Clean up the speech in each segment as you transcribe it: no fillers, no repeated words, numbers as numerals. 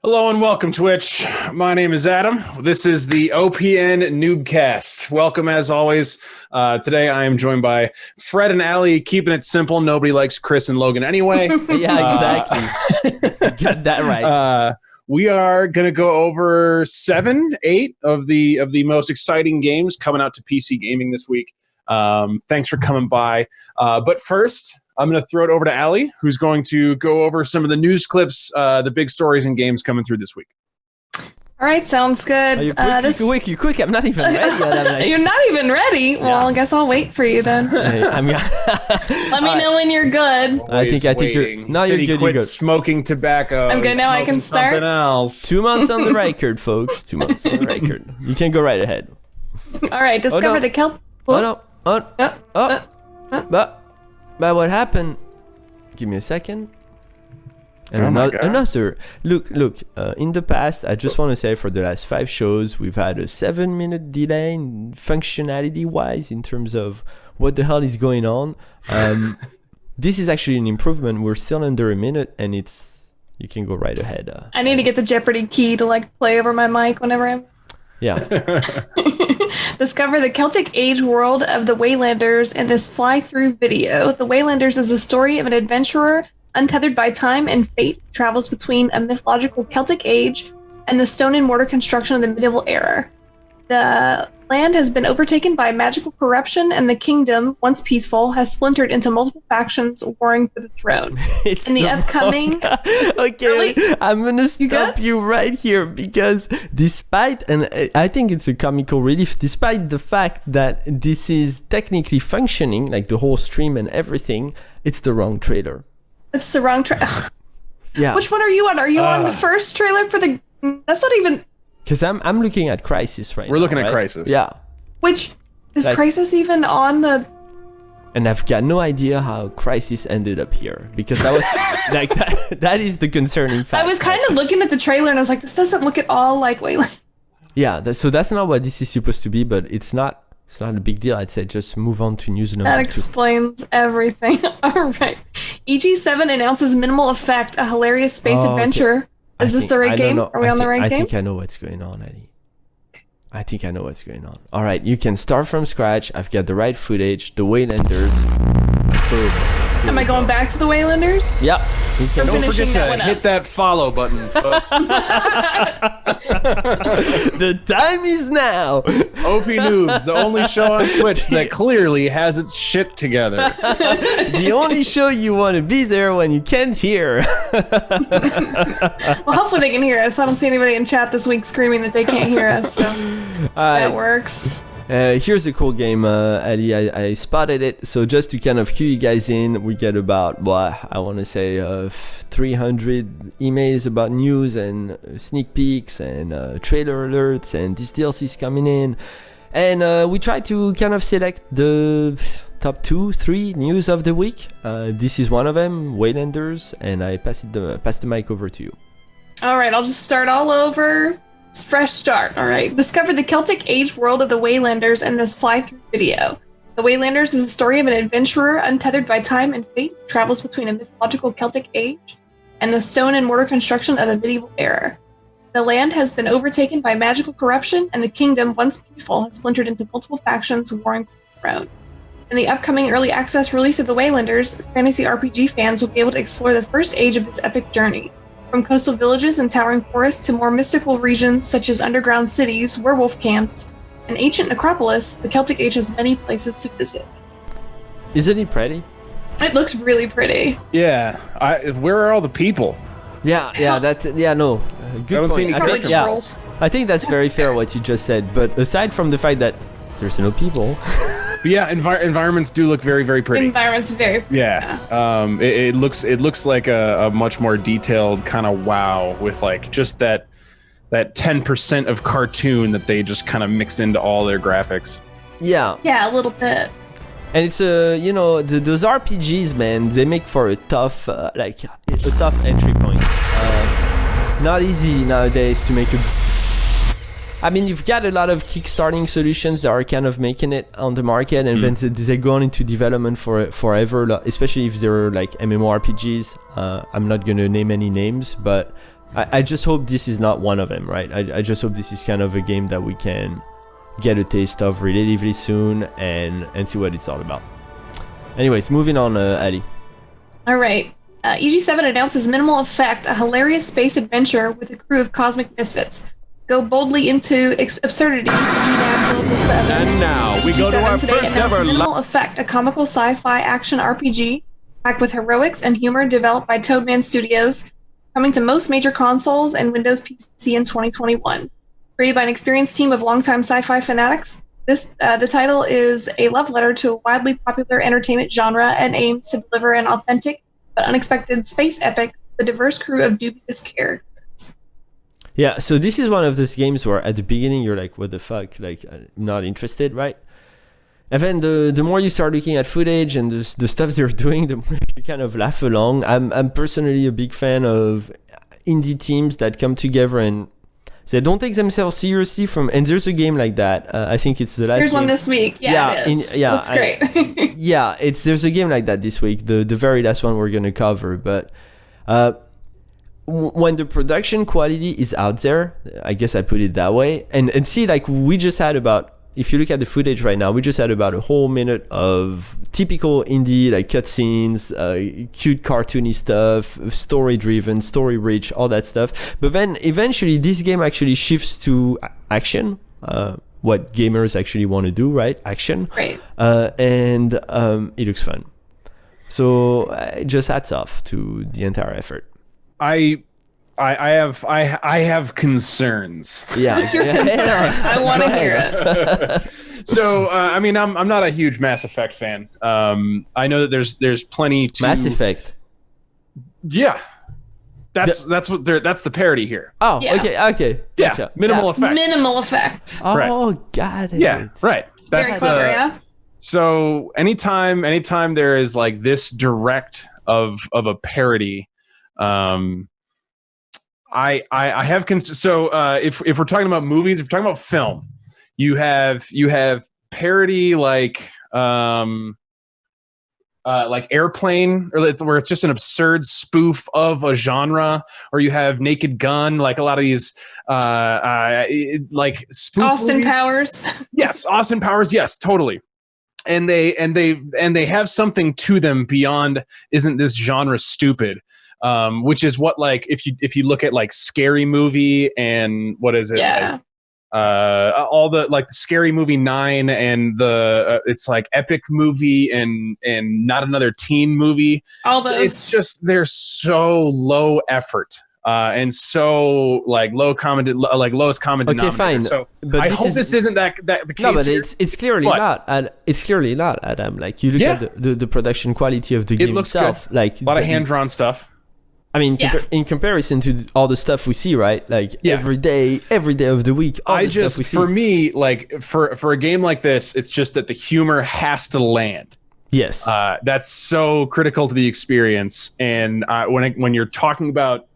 Hello and welcome, Twitch. My name is Adam. This is the OPN Noobcast. Welcome as always. Today I am joined by Fred and Ali, keeping it simple. Nobody likes Chris and Logan anyway. Yeah, exactly. Got that right. We are going to go over 8 of the most exciting games coming out to PC gaming this week. Thanks for coming by. But first, I'm going to throw it over to Ali, who's going to go over some of the news clips, the big stories and games coming through this week. All right, sounds good. You're quick. I'm not even ready. You're not even ready? Yeah. Well, I guess I'll wait for you then. Let me know when you're good. I think you're... No, you're good. You're good. Smoking tobacco. I'm good now. I can start. Something else. 2 months on the record, folks. 2 months on the record. You can go right ahead. All right, discover the kelp. But what happened? Give me a second. And another. Look. In the past, I just want to say for the last 5 shows, we've had a 7-minute delay in functionality-wise in terms of what the hell is going on. This is actually an improvement. We're still under a minute, and it's. You can go right ahead. I need to get the Jeopardy key to play over my mic whenever I'm. Yeah. Discover the Celtic Age world of the Waylanders in this fly-through video. The Waylanders is the story of an adventurer untethered by time and fate who travels between a mythological Celtic age and the stone and mortar construction of the medieval era. The land has been overtaken by magical corruption, and the kingdom, once peaceful, has splintered into multiple factions warring for the throne. It's in the upcoming... Okay, really? I'm gonna stop you right here because despite, and I think it's a comical relief, despite the fact that this is technically functioning, like the whole stream and everything, it's the wrong trailer. It's the wrong trailer. Yeah. Which one are you on? Are you on the first trailer for the... That's not even... Because I'm looking at Crisis right now. We're looking at Crisis. Yeah. Which, is Crisis even on the... And I've got no idea how Crisis ended up here. Because that was... that is the concerning fact. I was kind of looking at the trailer and I was like, this doesn't look at all like Wayland. Yeah, so that's not what this is supposed to be, but it's not a big deal. I'd say just move on to news number 2. That explains everything. All right. EG7 announces Minimal Effect, a hilarious space adventure. Okay. Is this the right game? Are we on the right game? I think I know what's going on, Eddie. I think I know what's going on. All right, you can start from scratch. I've got the right footage. The Waylanders. Boom. Am I going back to the Waylanders? Yeah. Don't forget to hit that follow button, folks. The time is now. OP Noobs, the only show on Twitch that clearly has its shit together. The only show you want to be there when you can't hear. Well, hopefully they can hear us. I don't see anybody in chat this week screaming that they can't hear us, so that works. Here's a cool game, Ali. I spotted it. So just to kind of cue you guys in, we get about, I want to say 300 emails about news and sneak peeks and trailer alerts and these DLCs coming in. And we try to kind of select the top 2-3 news of the week. This is one of them, Waylanders, and I pass the mic over to you. All right, I'll just start all over. Fresh start. All right. Discover the Celtic Age world of the Waylanders in this fly-through video. The Waylanders is the story of an adventurer untethered by time and fate who travels between a mythological Celtic age and the stone and mortar construction of the medieval era. The land has been overtaken by magical corruption, and the kingdom, once peaceful, has splintered into multiple factions warring for the throne. In the upcoming early access release of the Waylanders, fantasy RPG fans will be able to explore the first age of this epic journey. From coastal villages and towering forests to more mystical regions such as underground cities, werewolf camps, and ancient necropolis, the Celtic Age has many places to visit. Isn't it pretty? It looks really pretty. Yeah. Where are all the people? No. Good point. I think that's very fair what you just said. But aside from the fact that there's no people. But yeah, environments do look very, very pretty. Environments very pretty. Yeah. It looks like a much more detailed kind of WoW with like just that 10% of cartoon that they just kind of mix into all their graphics. Yeah. Yeah, a little bit. And it's those RPGs, man, they make for a tough entry point. Not easy nowadays to make a. I mean, you've got a lot of kickstarting solutions that are kind of making it on the market, and then they go on into development for forever, especially if they're like MMORPGs. I'm not gonna name any names, but I just hope this is not one of them, right? I just hope this is kind of a game that we can get a taste of relatively soon and see what it's all about. Anyways, moving on, Ali. All right. EG7 announces Minimal Effect, a hilarious space adventure with a crew of cosmic misfits. Go boldly into absurdity. And now we go to our first ever Minimal Effect, a comical sci-fi action RPG packed with heroics and humor, developed by Toadman Studios, coming to most major consoles and Windows PC in 2021. Created by an experienced team of longtime sci-fi fanatics, the title is a love letter to a widely popular entertainment genre and aims to deliver an authentic but unexpected space epic with a diverse crew of dubious characters. Yeah, so this is one of those games where at the beginning you're like, what the fuck, like, I'm not interested, right? And then the more you start looking at footage and the stuff they're doing, the more you kind of laugh along. I'm personally a big fan of indie teams that come together and they don't take themselves seriously and there's a game like that. I think it's the last There's game. one this week. Yeah, it is. Looks great. There's a game like that this week, the very last one we're going to cover. But when the production quality is out there, I guess I put it that way, and see, like, we just had about, if you look at the footage right now, we just had about a whole minute of typical indie, like cutscenes, cute cartoony stuff, story driven, story rich, all that stuff. But then eventually this game actually shifts to action, what gamers actually want to do, right? Action. Right. And it looks fun. So just hats off to the entire effort. I have concerns. Yeah. What's your concern? I want to hear it. So I mean, I'm not a huge Mass Effect fan. I know that there's plenty to Mass Effect. Yeah, that's the parody here. Oh, Yeah. okay. Yeah, Gotcha. minimal effect. Minimal Effect. Oh, got it. Yeah, right. That's Very clever, yeah? So anytime there is like this direct of a parody, I have so if we're talking about movies, if we're talking about film, you have parody like Airplane, or where it's just an absurd spoof of a genre, or you have Naked Gun, like a lot of these like spoof Austin movies. Powers. Yes, Austin Powers. Yes, totally. And they have something to them beyond, isn't this genre stupid? Which is what, like, if you look at like Scary Movie and what is it? Yeah. All the, like, the Scary Movie 9 and the it's like Epic Movie and Not Another Teen Movie. All those. It's just, they're so low effort. And so like lowest common denominator. Fine. So But I hope this isn't the case. No, but here. it's clearly not. And it's clearly not, Adam. Like, you look at the production quality of the game looks itself. good. Like, A lot of hand-drawn stuff. I mean, in comparison to all the stuff we see, right? Like, every day of the week. Stuff we see. For me, like, for a game like this, it's just that the humor has to land. Yes. That's so critical to the experience. And when you're talking about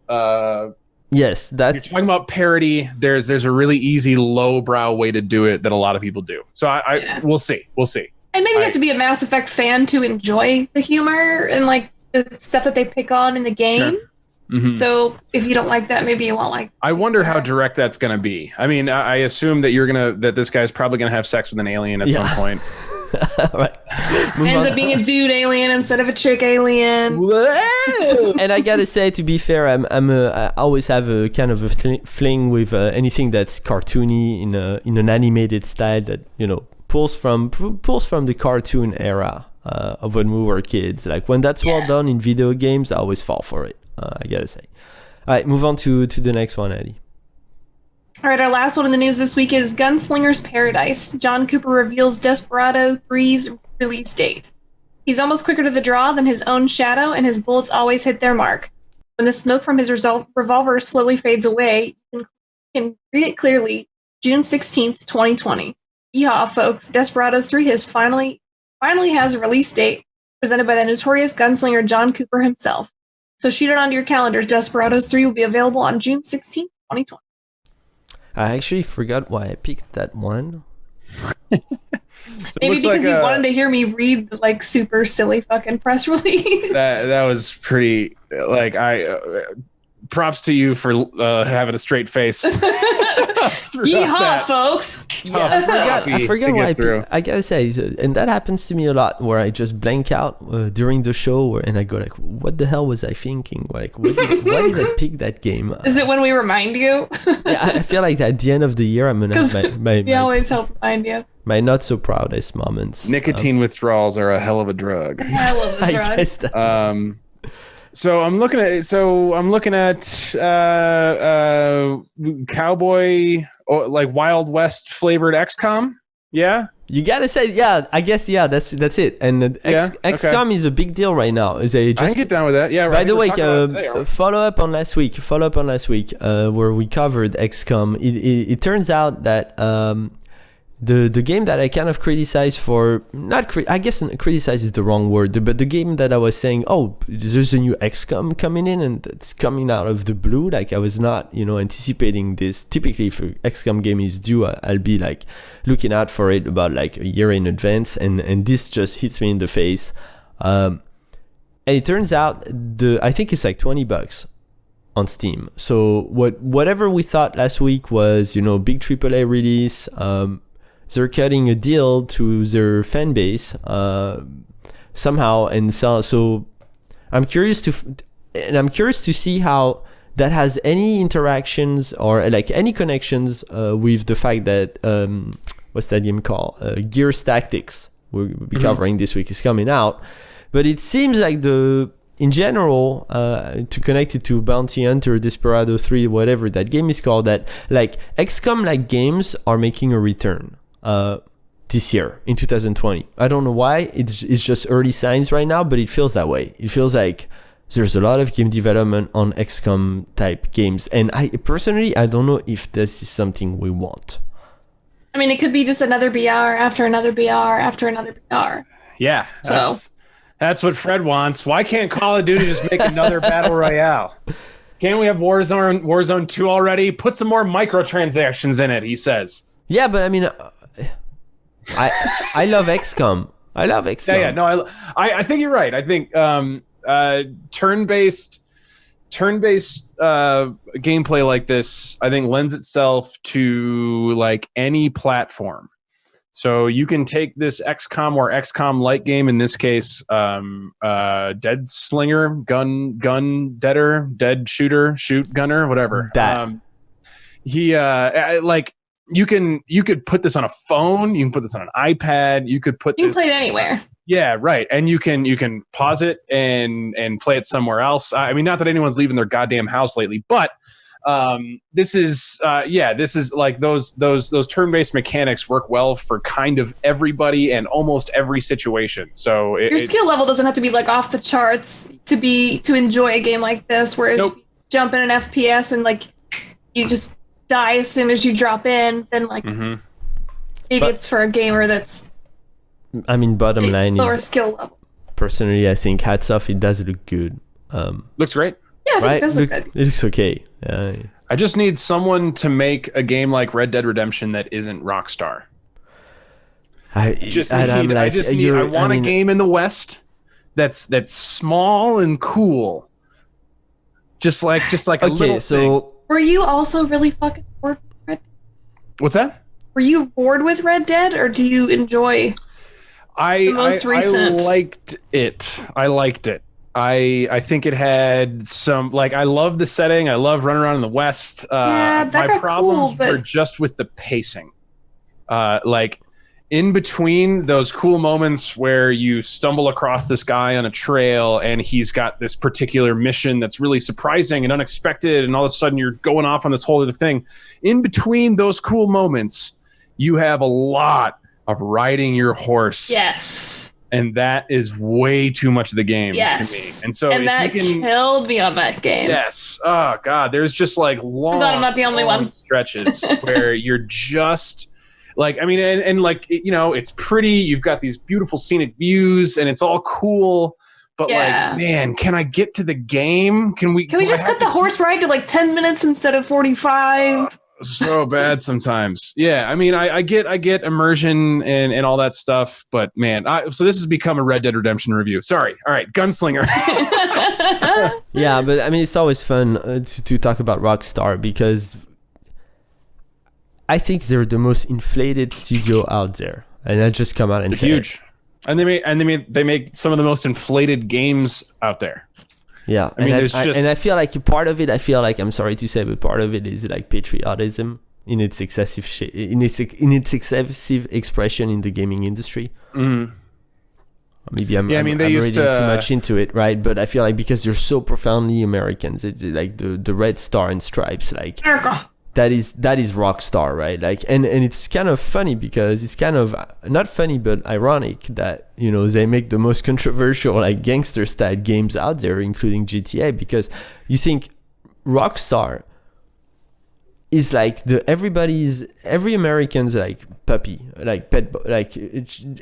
yes, you're talking about parody, there's a really easy lowbrow way to do it that a lot of people do. So we'll see. And maybe you have to be a Mass Effect fan to enjoy the humor and like the stuff that they pick on in the game. Sure. Mm-hmm. So if you don't like that, maybe you won't like. I wonder how direct that's going to be. I mean, I assume that this guy's probably going to have sex with an alien at some point. Right. Ends up being a dude alien instead of a chick alien. And I gotta say, to be fair, I always have a kind of a fling with anything that's cartoony in an animated style that, you know, pulls from the cartoon era of when we were kids. Like, when that's well done in video games, I always fall for it. I gotta say. All right, move on to the next one, Eddie. All right, our last one in the news this week is Gunslinger's Paradise. John Cooper reveals Desperado 3's release date. He's almost quicker to the draw than his own shadow, and his bullets always hit their mark. When the smoke from his revolver slowly fades away, you can read it clearly. June 16th, 2020. Yeehaw, folks. Desperados 3 finally has a release date, presented by the notorious gunslinger John Cooper himself. So shoot it onto your calendars. Desperados 3 will be available on June 16th, 2020. I actually forgot why I picked that one. So maybe because like you wanted to hear me read the, like, super silly fucking press release. that was pretty, like, props to you for having a straight face. Yeehaw, folks. I forgot why. I gotta say, and that happens to me a lot, where I just blank out during the show, and I go like, "What the hell was I thinking? Like, why did I pick that game?" Is it when we remind you? Yeah, I feel like at the end of the year, I'm gonna have we always help remind you. My not so proudest moments. Nicotine withdrawals are a hell of a drug. I love the drug. I guess that's So I'm looking at cowboy, like Wild West flavored XCOM. Yeah. You gotta say, yeah. I guess, yeah. That's it. And XCOM is a big deal right now. I can get down with that. Yeah. Right. By the way, follow up on last week, where we covered XCOM. It turns out that the game that I kind of criticized for, I guess criticize is the wrong word, but the game that I was saying, oh, there's a new XCOM coming in and it's coming out of the blue. Like I was not, anticipating this. Typically, if an XCOM game is due, I'll be like looking out for it about like a year in advance, and this just hits me in the face. And it turns out I think it's like $20 on Steam. So whatever we thought last week was, big AAA release. They're cutting a deal to their fan base somehow and sell. So I'm curious to see how that has any interactions or like any connections with the fact that what's that game called? Gears Tactics we'll be covering this week is coming out. But it seems like in general, to connect it to Bounty Hunter, Desperado 3, whatever that game is called, that like XCOM like games are making a return. This year in 2020. I don't know why. It's just early signs right now, but it feels that way. It feels like there's a lot of game development on XCOM type games, and I personally don't know if this is something we want. I mean, it could be just another BR after another BR after another BR. Yeah, that's what Fred wants. Why can't Call of Duty just make another battle royale? Can't we have Warzone 2 already? Put some more microtransactions in it, he says. Yeah, but I mean, I love XCOM. I love XCOM. Yeah, no, I think you're right. I think turn-based gameplay like this, I think, lends itself to like any platform. So you can take this XCOM or XCOM-like game, in this case, Dead Slinger, gun deader, dead shooter, shoot gunner, whatever. You could put this on a phone. You can put this on an iPad. You can play it anywhere. Yeah, right. And you can pause it and play it somewhere else. I mean, not that anyone's leaving their goddamn house lately, but this is like those turn-based mechanics work well for kind of everybody and almost every situation. So your skill level doesn't have to be like off the charts to enjoy a game like this. Whereas you jump in an FPS and like you just die as soon as you drop in, then like maybe it's for a gamer that's. I mean, bottom line lower is skill level. Personally, I think hats off. It does look good. Looks great. Yeah, I think it does look good. It looks okay. I just need someone to make a game like Red Dead Redemption that isn't Rockstar. I want a game in the West that's small and cool. Just like a little thing. Were you also really fucking bored with Red Dead? What's that? Were you bored with Red Dead, or do you enjoy the most recent? I liked it. I think it had some, like, I love the setting. I love running around in the West. My problems were just with the pacing. Like, in between those cool moments where you stumble across this guy on a trail and he's got this particular mission that's really surprising and unexpected, and all of a sudden you're going off on this whole other thing. In between those cool moments, you have a lot of riding your horse. Yes. And that is way too much of the game to me. And so that killed me on that game. Yes. Oh God. There's just like long, I'm not the only one. stretches where you're just like, I mean, and like, it's pretty. You've got these beautiful scenic views and it's all cool. But like, man, can I get to the game? Can we just cut the horse ride to like 10 minutes instead of 45? So bad sometimes. Yeah, I mean, I get immersion and all that stuff, but man, so this has become a Red Dead Redemption review. Sorry. All right, Gunslinger. Yeah, but I mean, it's always fun to talk about Rockstar because I think they're the most inflated studio out there, and I just come out and say huge, and they make some of the most inflated games out there. Yeah, I mean, and I feel like part of it, I'm sorry to say, but part of it is like patriotism in its excessive in its excessive expression in the gaming industry. Mm. Maybe I'm reading too much into it, right? But I feel like because they're so profoundly Americans, like the red star and stripes, like that is Rockstar, right? Like, and it's kind of funny because it's kind of not funny but ironic that, you know, they make the most controversial like gangster style games out there, including GTA, because you think Rockstar is like every American's like puppy, like pet, like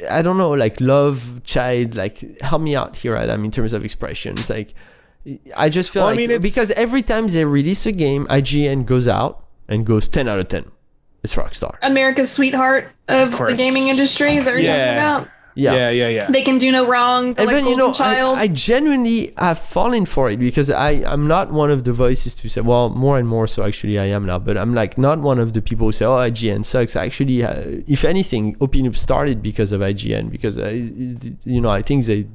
I don't know, like love child, like help me out here, Adam, in terms of expressions. Like I just feel because every time they release a game, IGN goes out and goes 10 out of 10. It's Rockstar. America's sweetheart of the gaming industry. Is that what you're talking about? Yeah. They can do no wrong. They're like golden child. I genuinely have fallen for it because I'm not one of the voices to say, well, more and more so actually I am now, but I'm like not one of the people who say, oh, IGN sucks. Actually, if anything, OPN started because of IGN, because, I think they,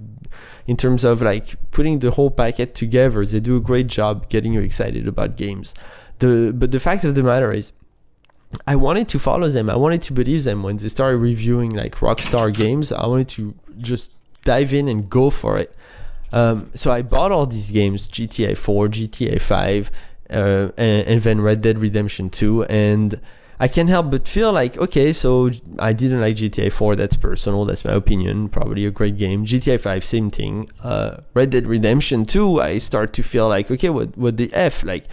in terms of like putting the whole packet together, they do a great job getting you excited about games. But the fact of the matter is, I wanted to follow them. I wanted to believe them when they started reviewing like Rockstar games. I wanted to just dive in and go for it. So I bought all these games: GTA 4, GTA 5, and then Red Dead Redemption 2. And I can't help but feel like, okay, so I didn't like GTA 4. That's personal. That's my opinion. Probably a great game. GTA 5, same thing. Red Dead Redemption 2, I start to feel like, okay, what the F? Like,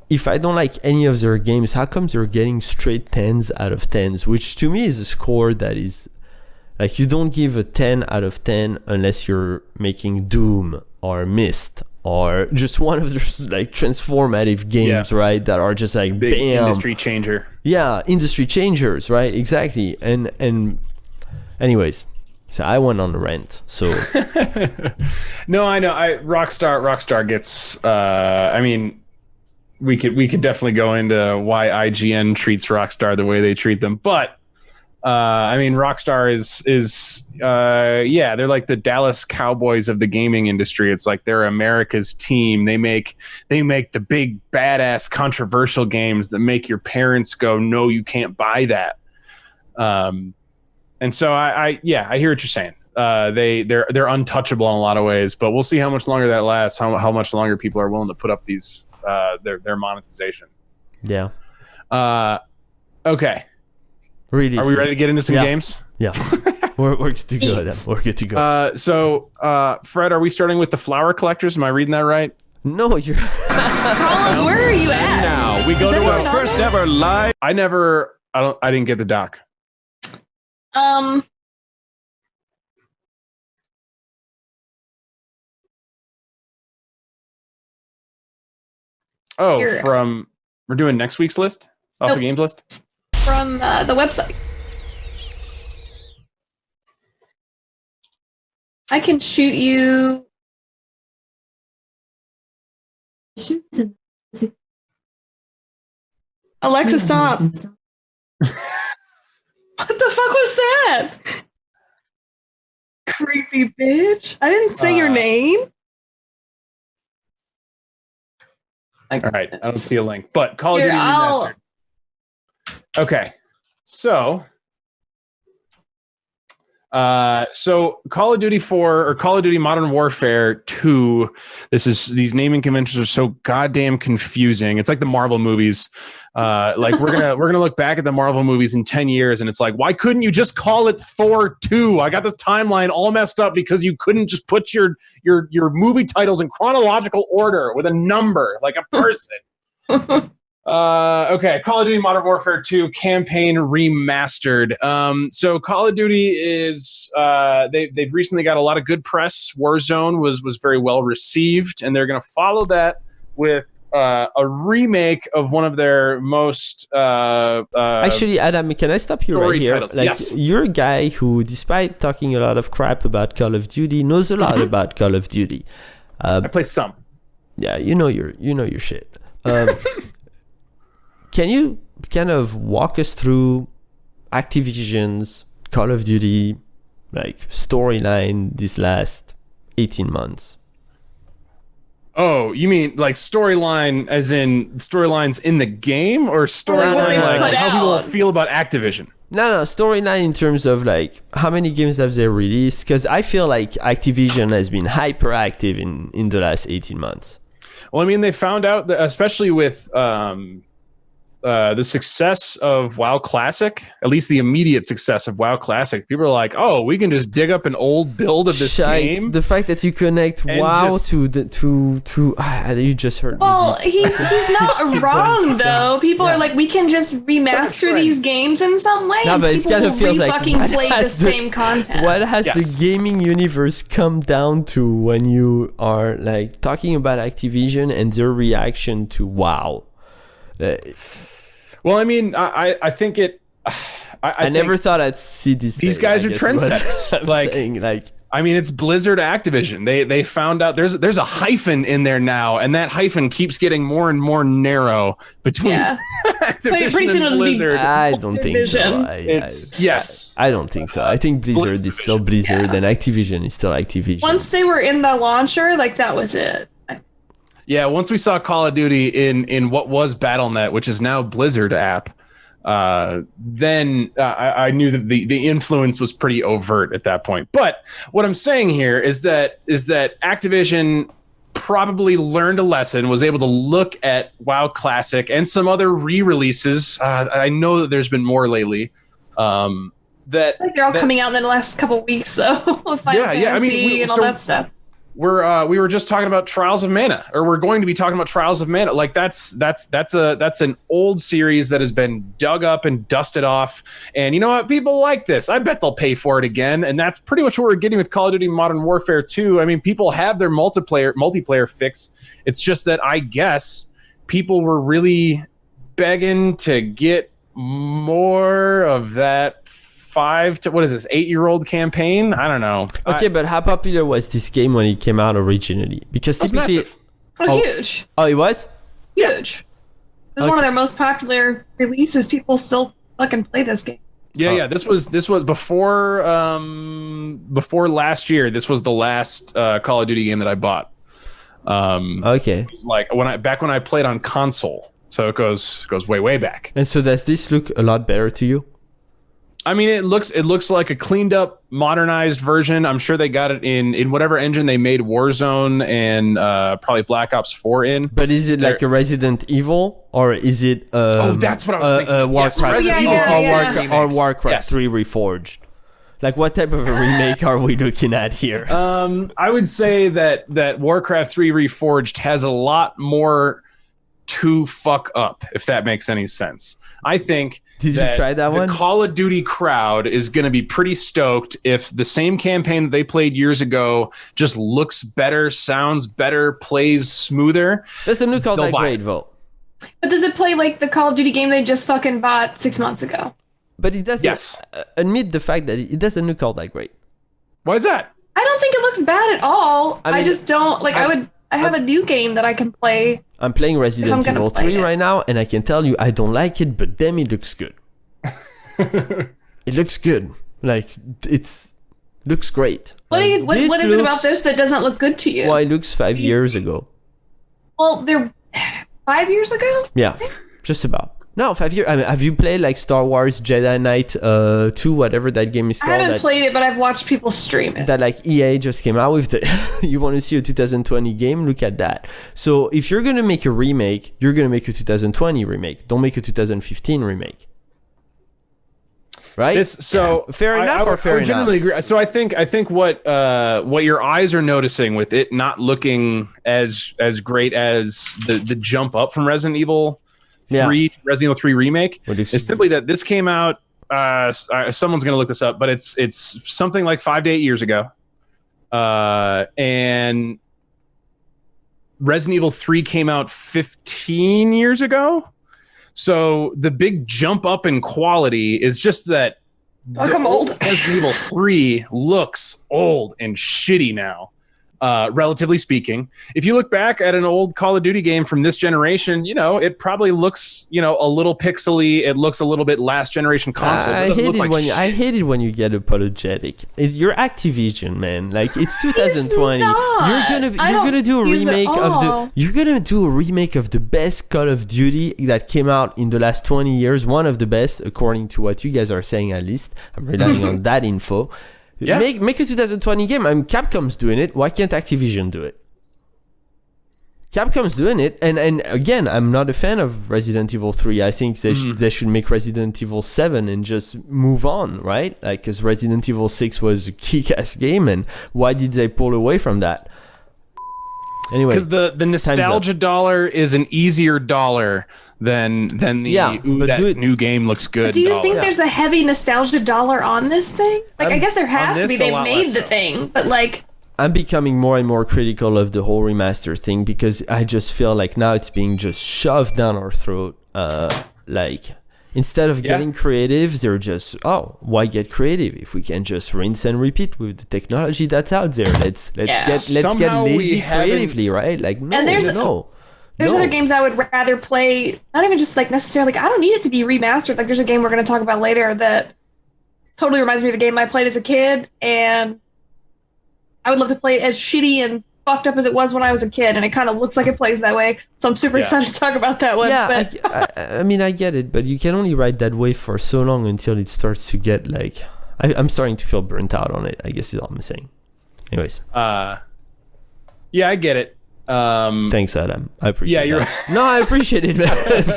if I don't like any of their games, how come they're getting straight 10s out of 10s? Which to me is a score that is like, you don't give a 10 out of 10 unless you're making Doom or Myst or just one of those like transformative games, right? That are just like big bam. Industry changer. Yeah, industry changers, right? Exactly. And anyways, so I went on a rant. So no, I know. Rockstar gets. I mean, we could definitely go into why IGN treats Rockstar the way they treat them, but I mean, Rockstar is they're like the Dallas Cowboys of the gaming industry. It's like they're America's team. They make the big badass controversial games that make your parents go, no, you can't buy that. And so I hear what you're saying. They're untouchable in a lot of ways, but we'll see how much longer that lasts. How much longer people are willing to put up these their monetization. Yeah. Okay. Really? Are we ready to get into some games? Yeah. We're good to go then. We're good to go. So Fred, are we starting with the flower collectors? Am I reading that right? No, you're Colin, where are you at? Now we go to our first ever live. I didn't get the doc. Oh, we're doing next week's list off the games list from the website. I can shoot you. Alexa, stop. What the fuck was that? Creepy bitch. I didn't say your name. All right, I don't see a link, but Call of Duty Remastered. Okay, so Call of Duty 4 or Call of Duty Modern Warfare 2. These naming conventions are so goddamn confusing. It's like the Marvel movies. Like we're gonna look back at the Marvel movies in 10 years, and it's like, why couldn't you just call it Thor 2? I got this timeline all messed up because you couldn't just put your movie titles in chronological order with a number like a person. Okay, Call of Duty Modern Warfare 2 campaign remastered. So Call of Duty is they've recently got a lot of good press. Warzone was very well received, and they're going to follow that with a remake of one of their most actually, Adam, can I stop you right here? Titles. Like, yes. You're a guy who, despite talking a lot of crap about Call of Duty, knows a lot about Call of Duty. I play some. Yeah, you know your shit. Can you kind of walk us through Activision's Call of Duty like storyline these last 18 months? Oh, you mean like storyline as in storylines in the game, or storyline what like they how put people out. feel about Activision? No, storyline in terms of like how many games have they released? Because I feel like Activision has been hyperactive in the last 18 months. Well, I mean, they found out that, especially with the success of WoW Classic, at least the immediate success of WoW Classic, people are like, "Oh, we can just dig up an old build of this game." The fact that you connect And WoW just- to you just heard Well, me. he's not wrong though. People are like, we can just remaster these games in some way, No, and but it people kind will of feels like, fucking what play the has the- same content. What has Yes. the gaming universe come down to when you are like talking about Activision and their reaction to WoW? Well, I mean, I think it. I never thought I'd see this. These day, guys I are guess, what trendsetters. I'm Like- saying, like I mean, it's Blizzard Activision. They found out there's a hyphen in there now, and that hyphen keeps getting more and more narrow between Yeah. Activision Pretty soon and it'll just be- Blizzard. I don't think so. Division. Yes. I don't think so. I think Blizzard is still Blizzard and Activision is still Activision. Once they were in the launcher, like that was it. Yeah, once we saw Call of Duty in what was BattleNet, which is now Blizzard app, then I knew that the influence was pretty overt at that point. But what I'm saying here is that Activision probably learned a lesson, was able to look at WoW Classic and some other re-releases. I know that there's been more lately. That Like they're all coming out in the last couple weeks though. Final Yeah, yeah, I mean, Fantasy and all so- that stuff. we were just talking about Trials of Mana, or we're going to be talking about Trials of Mana. Like that's an old series that has been dug up and dusted off. And you know what? People like this. I bet they'll pay for it again. And that's pretty much what we're getting with Call of Duty Modern Warfare 2. I mean, people have their multiplayer fix. It's just that I guess people were really begging to get more of that 8-year-old campaign. I don't know. Okay, but how popular was this game when it came out originally? Because It was typically, massive. Huge. oh, it was. Huge. This is one of their most popular releases. People still fucking play this game. Yeah. This was before last year. This was the last Call of Duty game that I bought. Okay, It was like when I played on console. So it goes way back. and so does this look a lot better to you? I mean, it looks like a cleaned up, modernized version. I'm sure they got it in whatever engine they made Warzone and probably Black Ops 4 in. But is it like a Resident Evil, or is it? That's what I was thinking. Yes, Warcraft, Resident Evil or remakes. Warcraft Yes. 3 Reforged. Like, what type of a remake are we looking at here? I would say that Warcraft 3 Reforged has a lot more to fuck up, if that makes any sense. I think. Did you try that one? The Call of Duty crowd is going to be pretty stoked if the same campaign that they played years ago just looks better, sounds better, plays smoother. Doesn't look all They'll that buy great, it. though. But does it play like the Call of Duty game they just fucking bought 6 months ago? But it doesn't Yes. admit the fact that it doesn't look all that great. Why is that? I don't think it looks bad at all. I I mean, just don't like. I have a new game that I can play. I'm playing Resident gonna Evil play 3 it. right now, and I can tell you I don't like it, but damn, it looks good. It looks good. Like, looks great. What is it looks- about this that doesn't look good to you? Well, it looks 5 years ago. Well, they're 5 years ago. Yeah, just about. No, 5 years. I mean, have you played like Star Wars Jedi Knight 2, whatever that game is I called? haven't played it, but I've watched people stream it. That like EA just came out with the you want to see a 2020 game, look at that. So if you're gonna make a remake, you're gonna make a 2020 remake. Don't make a 2015 remake, right? Fair enough or fair I would generally enough? agree. So I think what your eyes are noticing with it not looking as great as the jump up from Resident Evil 3, Resident Evil 3 remake, is simply that this came out. Someone's going to look this up, but it's something like 5 to 8 years ago, and Resident Evil 3 came out 15 years ago. So the big jump up in quality is just that. Like I'm old. Resident Evil 3 looks old and shitty now. relatively speaking. If you look back at an old Call of Duty game from this generation, it probably looks, a little pixely. It looks a little bit last generation console. I hate it when you get apologetic. You're Activision, man. Like, it's 2020. You're gonna do a remake of the best Call of Duty that came out in the last 20 years. One of the best, according to what you guys are saying. At least I'm relying on that info. Yeah. Make a 2020 game. Capcom's doing it. Why can't Activision do it? Capcom's doing it, and again, I'm not a fan of Resident Evil 3. I think they should make Resident Evil 7 and just move on, right? Like, because Resident Evil 6 was a kick-ass game, and why did they pull away from that? Anyway, because the nostalgia dollar is an easier dollar than the new game looks good. But do you think there's a heavy nostalgia dollar on this thing? Like, I guess there has to be. They made the thing, but like, I'm becoming more and more critical of the whole remaster thing because I just feel like now it's being just shoved down our throat. Like, instead of getting creative, they're just, why get creative if we can just rinse and repeat with the technology that's out there? Let's get lazy creatively, right? Like, There's other games I would rather play, not even just like necessarily, I don't need it to be remastered. Like, there's a game we're going to talk about later that totally reminds me of a game I played as a kid, and I would love to play it as shitty and fucked up as it was when I was a kid, and it kind of looks like it plays that way. So I'm super excited to talk about that one. Yeah, but I mean, I get it, but you can only ride that wave for so long until it starts to get like, I'm starting to feel burnt out on it, I guess is all I'm saying. Anyways. Yeah, I get it. Thanks, Adam. I appreciate it. No, I appreciate it, man.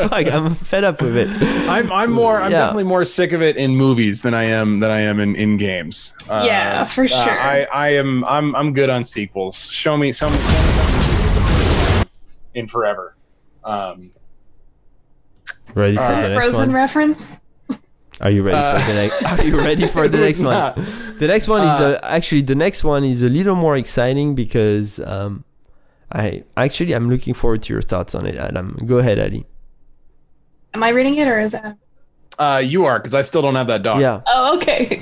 Fuck, I'm fed up with it. I'm definitely more sick of it in movies than I am in games. For sure. I'm good on sequels. Show me some in forever. Ready for the next Frozen one? Reference? Are you ready for the next? Are you ready for the next one? The next one is actually the next one is a little more exciting because I'm looking forward to your thoughts on it, Adam. Go ahead, Eddie. Am I reading it or is that? You are, because I still don't have that dog. Yeah. Oh, okay.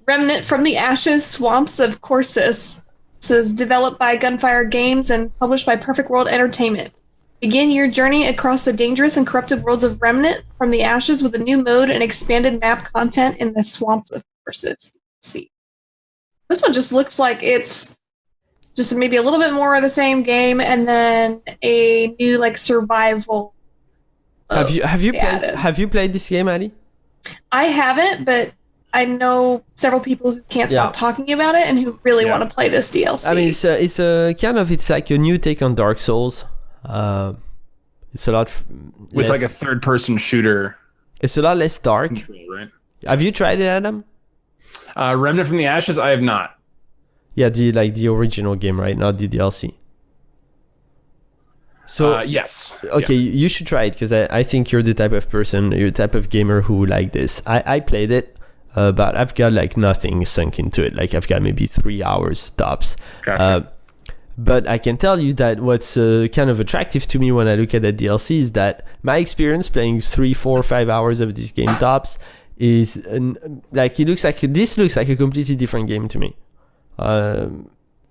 Remnant from the Ashes Swamps of Corsus. This is developed by Gunfire Games and published by Perfect World Entertainment. Begin your journey across the dangerous and corrupted worlds of Remnant from the Ashes with a new mode and expanded map content in the Swamps of Corsus. Let's see. This one just looks like it's just maybe a little bit more of the same game, and then a new like survival. Have you played this game, Ali? I haven't, but I know several people who can't stop talking about it and who really want to play this DLC. I mean, it's like a new take on Dark Souls. It's a lot with like a third-person shooter. It's a lot less dark. Control, right? Have you tried it, Adam? Remnant from the Ashes, I have not. Yeah, the original game, right? Not the DLC. So yes. Okay, you should try it because I think you're the type of person, you're the type of gamer who would like this. I played it, but I've got like nothing sunk into it. Like I've got maybe 3 hours tops. Gotcha. But I can tell you that what's kind of attractive to me when I look at that DLC is that my experience playing 3, 4, 5 hours of this game tops is like this looks like a completely different game to me.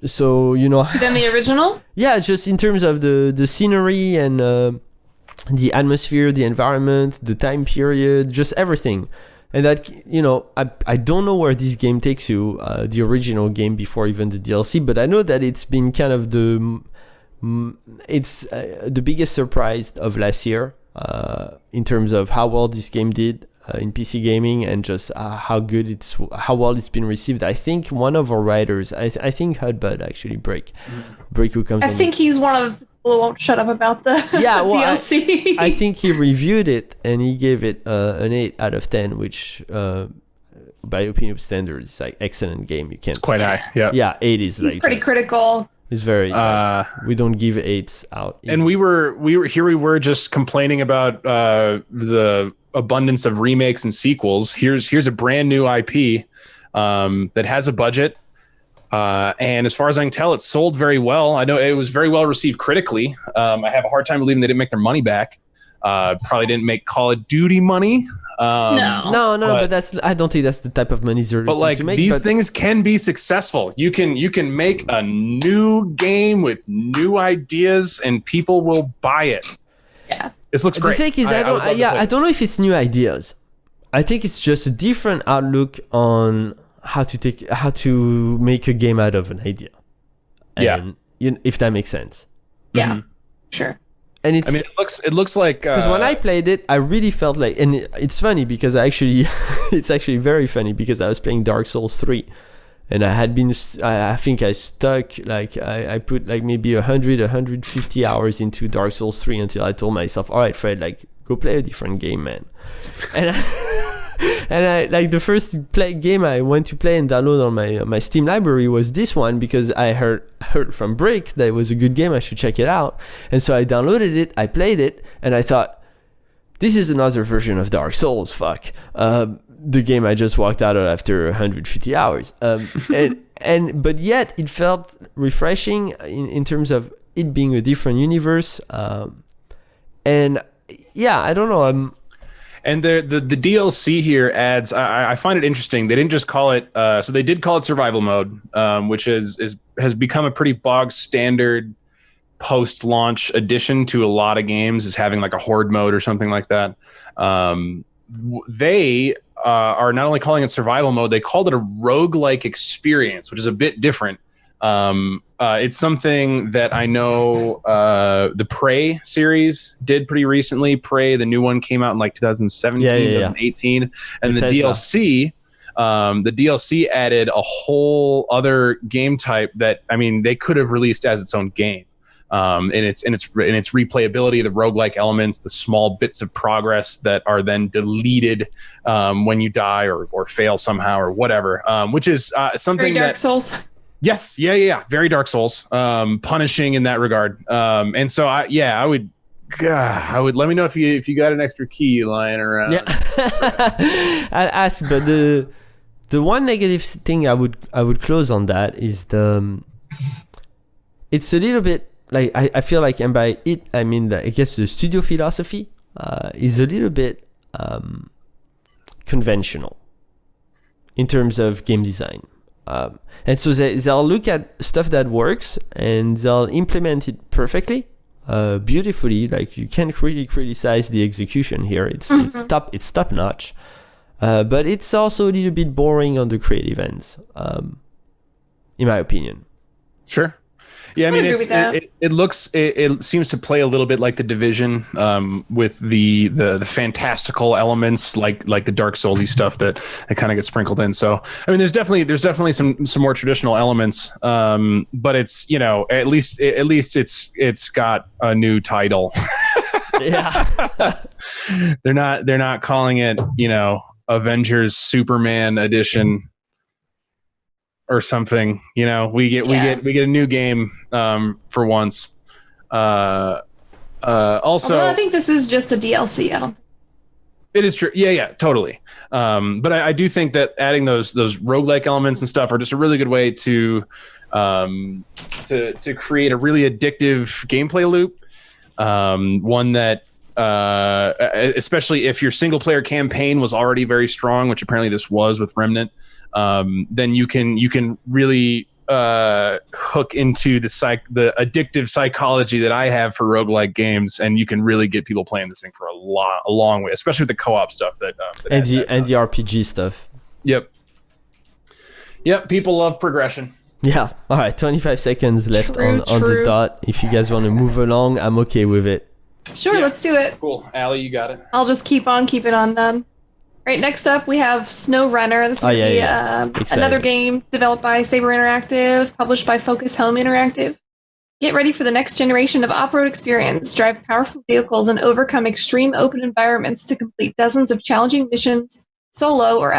So than the original. Yeah, just in terms of the scenery and the atmosphere, the environment, the time period, just everything. And that I don't know where this game takes you, the original game before even the DLC, but I know that it's been kind of the biggest surprise of last year in terms of how well this game did in PC gaming and just how well it's been received. I think one of our writers, I think Hudbud actually Break who comes. I think he's one of the people who won't shut up about the DLC. I think he reviewed it and he gave it an 8 out of 10, which by opinion standards is like excellent game. You can't. It's quite high. Yeah. Yeah, 8 is he's like pretty critical. It's very. We don't give 8s out. And we were just complaining about the abundance of remakes and sequels. Here's a brand new IP that has a budget, and as far as I can tell, it sold very well. I know it was very well received critically. I have a hard time believing they didn't make their money back. Probably didn't make Call of Duty money, No. But I don't think that's the type of money they're looking like to make. These things can be successful. You can make a new game with new ideas, and people will buy it. Yeah. This looks great. The thing is, I don't know if it's new ideas. I think it's just a different outlook on how to make a game out of an idea. And, if that makes sense. Yeah, sure. And it looks like because when I played it, I really felt like, and it's funny because it's actually very funny because I was playing Dark Souls 3, and I think I stuck like I put like maybe 150 hours into Dark Souls 3 until I told myself, all right, Fred, like go play a different game, man. And I like the first game I went to play and download on my Steam library was this one because I heard from Brick that it was a good game, I should check it out. And so I downloaded it, I played it, and I thought, this is another version of Dark Souls, fuck. The game I just walked out of after 150 hours. But yet it felt refreshing in terms of it being a different universe. And yeah, I don't know. And the DLC here adds. I find it interesting. They didn't just call it. So they did call it survival mode, which has become a pretty bog standard post-launch addition to a lot of games. Is having like a horde mode or something like that. They are not only calling it survival mode, they called it a roguelike experience, which is a bit different. It's something that I know the Prey series did pretty recently. Prey, the new one, came out in like 2017, 2018. And the DLC added a whole other game type that, I mean, they could have released as its own game. And its replayability, the roguelike elements, the small bits of progress that are then deleted when you die or fail somehow or whatever, which is something Very Dark Souls. Yes, yeah, very Dark Souls, punishing in that regard. And so I would let me know if you got an extra key lying around. Yeah, I'll ask, but the one negative thing I would close on that is it's a little bit like I feel like, and by it I mean I guess the studio philosophy is a little bit conventional in terms of game design. And so they'll look at stuff that works and they'll implement it perfectly, beautifully. Like you can't really criticize the execution here. It's top notch, but it's also a little bit boring on the creative ends, in my opinion. Sure. Yeah, I mean, it seems to play a little bit like The Division, with the fantastical elements, like the Dark Soulsy stuff that kind of gets sprinkled in. So, I mean, there's definitely some more traditional elements, but it's, you know, at least it's got a new title. Yeah, they're not calling it, you know, Avengers Superman Edition or something. You know, we get a new game for once. Also, although I think this is just a DLC. It is true. Yeah, totally. But I do think that adding those roguelike elements and stuff are just a really good way to create a really addictive gameplay loop. One that, especially if your single player campaign was already very strong, which apparently this was with Remnant, then you can really hook into the addictive psychology that I have for roguelike games, and you can really get people playing this thing for a long way, especially with the co-op stuff that and the RPG stuff. Yep. People love progression. Yeah. All right. 25 seconds left on the dot. If you guys want to move along, I'm okay with it. Sure, let's do it. Cool. Allie, you got it. I'll just keep it on then. Right, next up we have Snow Runner. This is another game developed by Saber Interactive, published by Focus Home Interactive. Get ready for the next generation of off-road experience. Drive powerful vehicles and overcome extreme open environments to complete dozens of challenging missions solo or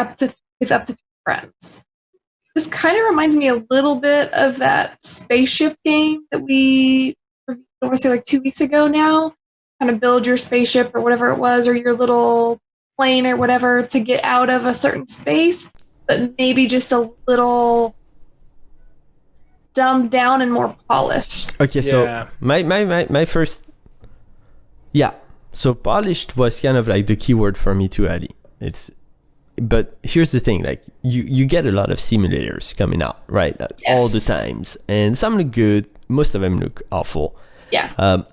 with up to 3 friends. This kind of reminds me a little bit of that spaceship game that we reviewed, I want to say like 2 weeks ago now. Kind of build your spaceship or whatever it was, or your little plane or whatever to get out of a certain space, but maybe just a little dumbed down and more polished. Okay, so my first, so polished was kind of like the keyword for me too, Ali. But here's the thing, like you get a lot of simulators coming out, right? Like, all the times, and some look good, most of them look awful. Yeah.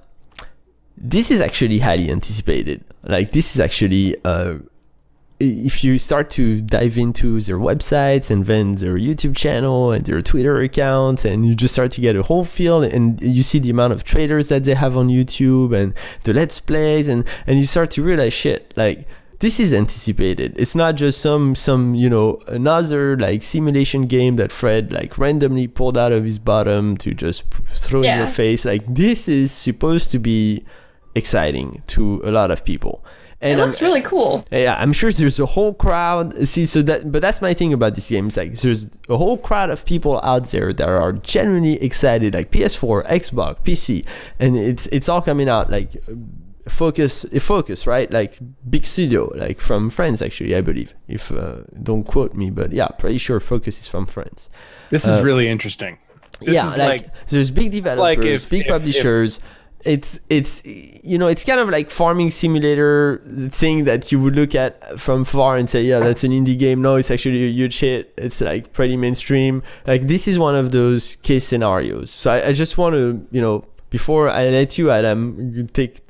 This is actually highly anticipated. Like, this is actually if you start to dive into their websites and then their YouTube channel and their Twitter accounts, and you just start to get a whole feel, and you see the amount of trailers that they have on YouTube and the Let's Plays, and you start to realize, shit, like, this is anticipated. It's not just some another like simulation game that Fred like randomly pulled out of his bottom to just throw in your face. Like, this is supposed to be exciting to a lot of people. And it looks really cool. Yeah, I'm sure there's a whole crowd. But that's my thing about this game. It's like there's a whole crowd of people out there that are genuinely excited, like PS4, Xbox, PC, and it's all coming out like Focus, right? Like, big studio, like from France, actually, I believe. If don't quote me, but yeah, pretty sure Focus is from France. This is really interesting. This is like there's big developers, big publishers. It's it's kind of like farming simulator thing that you would look at from far and say, yeah, that's an indie game. No, it's actually a huge hit. It's like pretty mainstream. Like, this is one of those case scenarios. So I just want to, before I let you, Adam,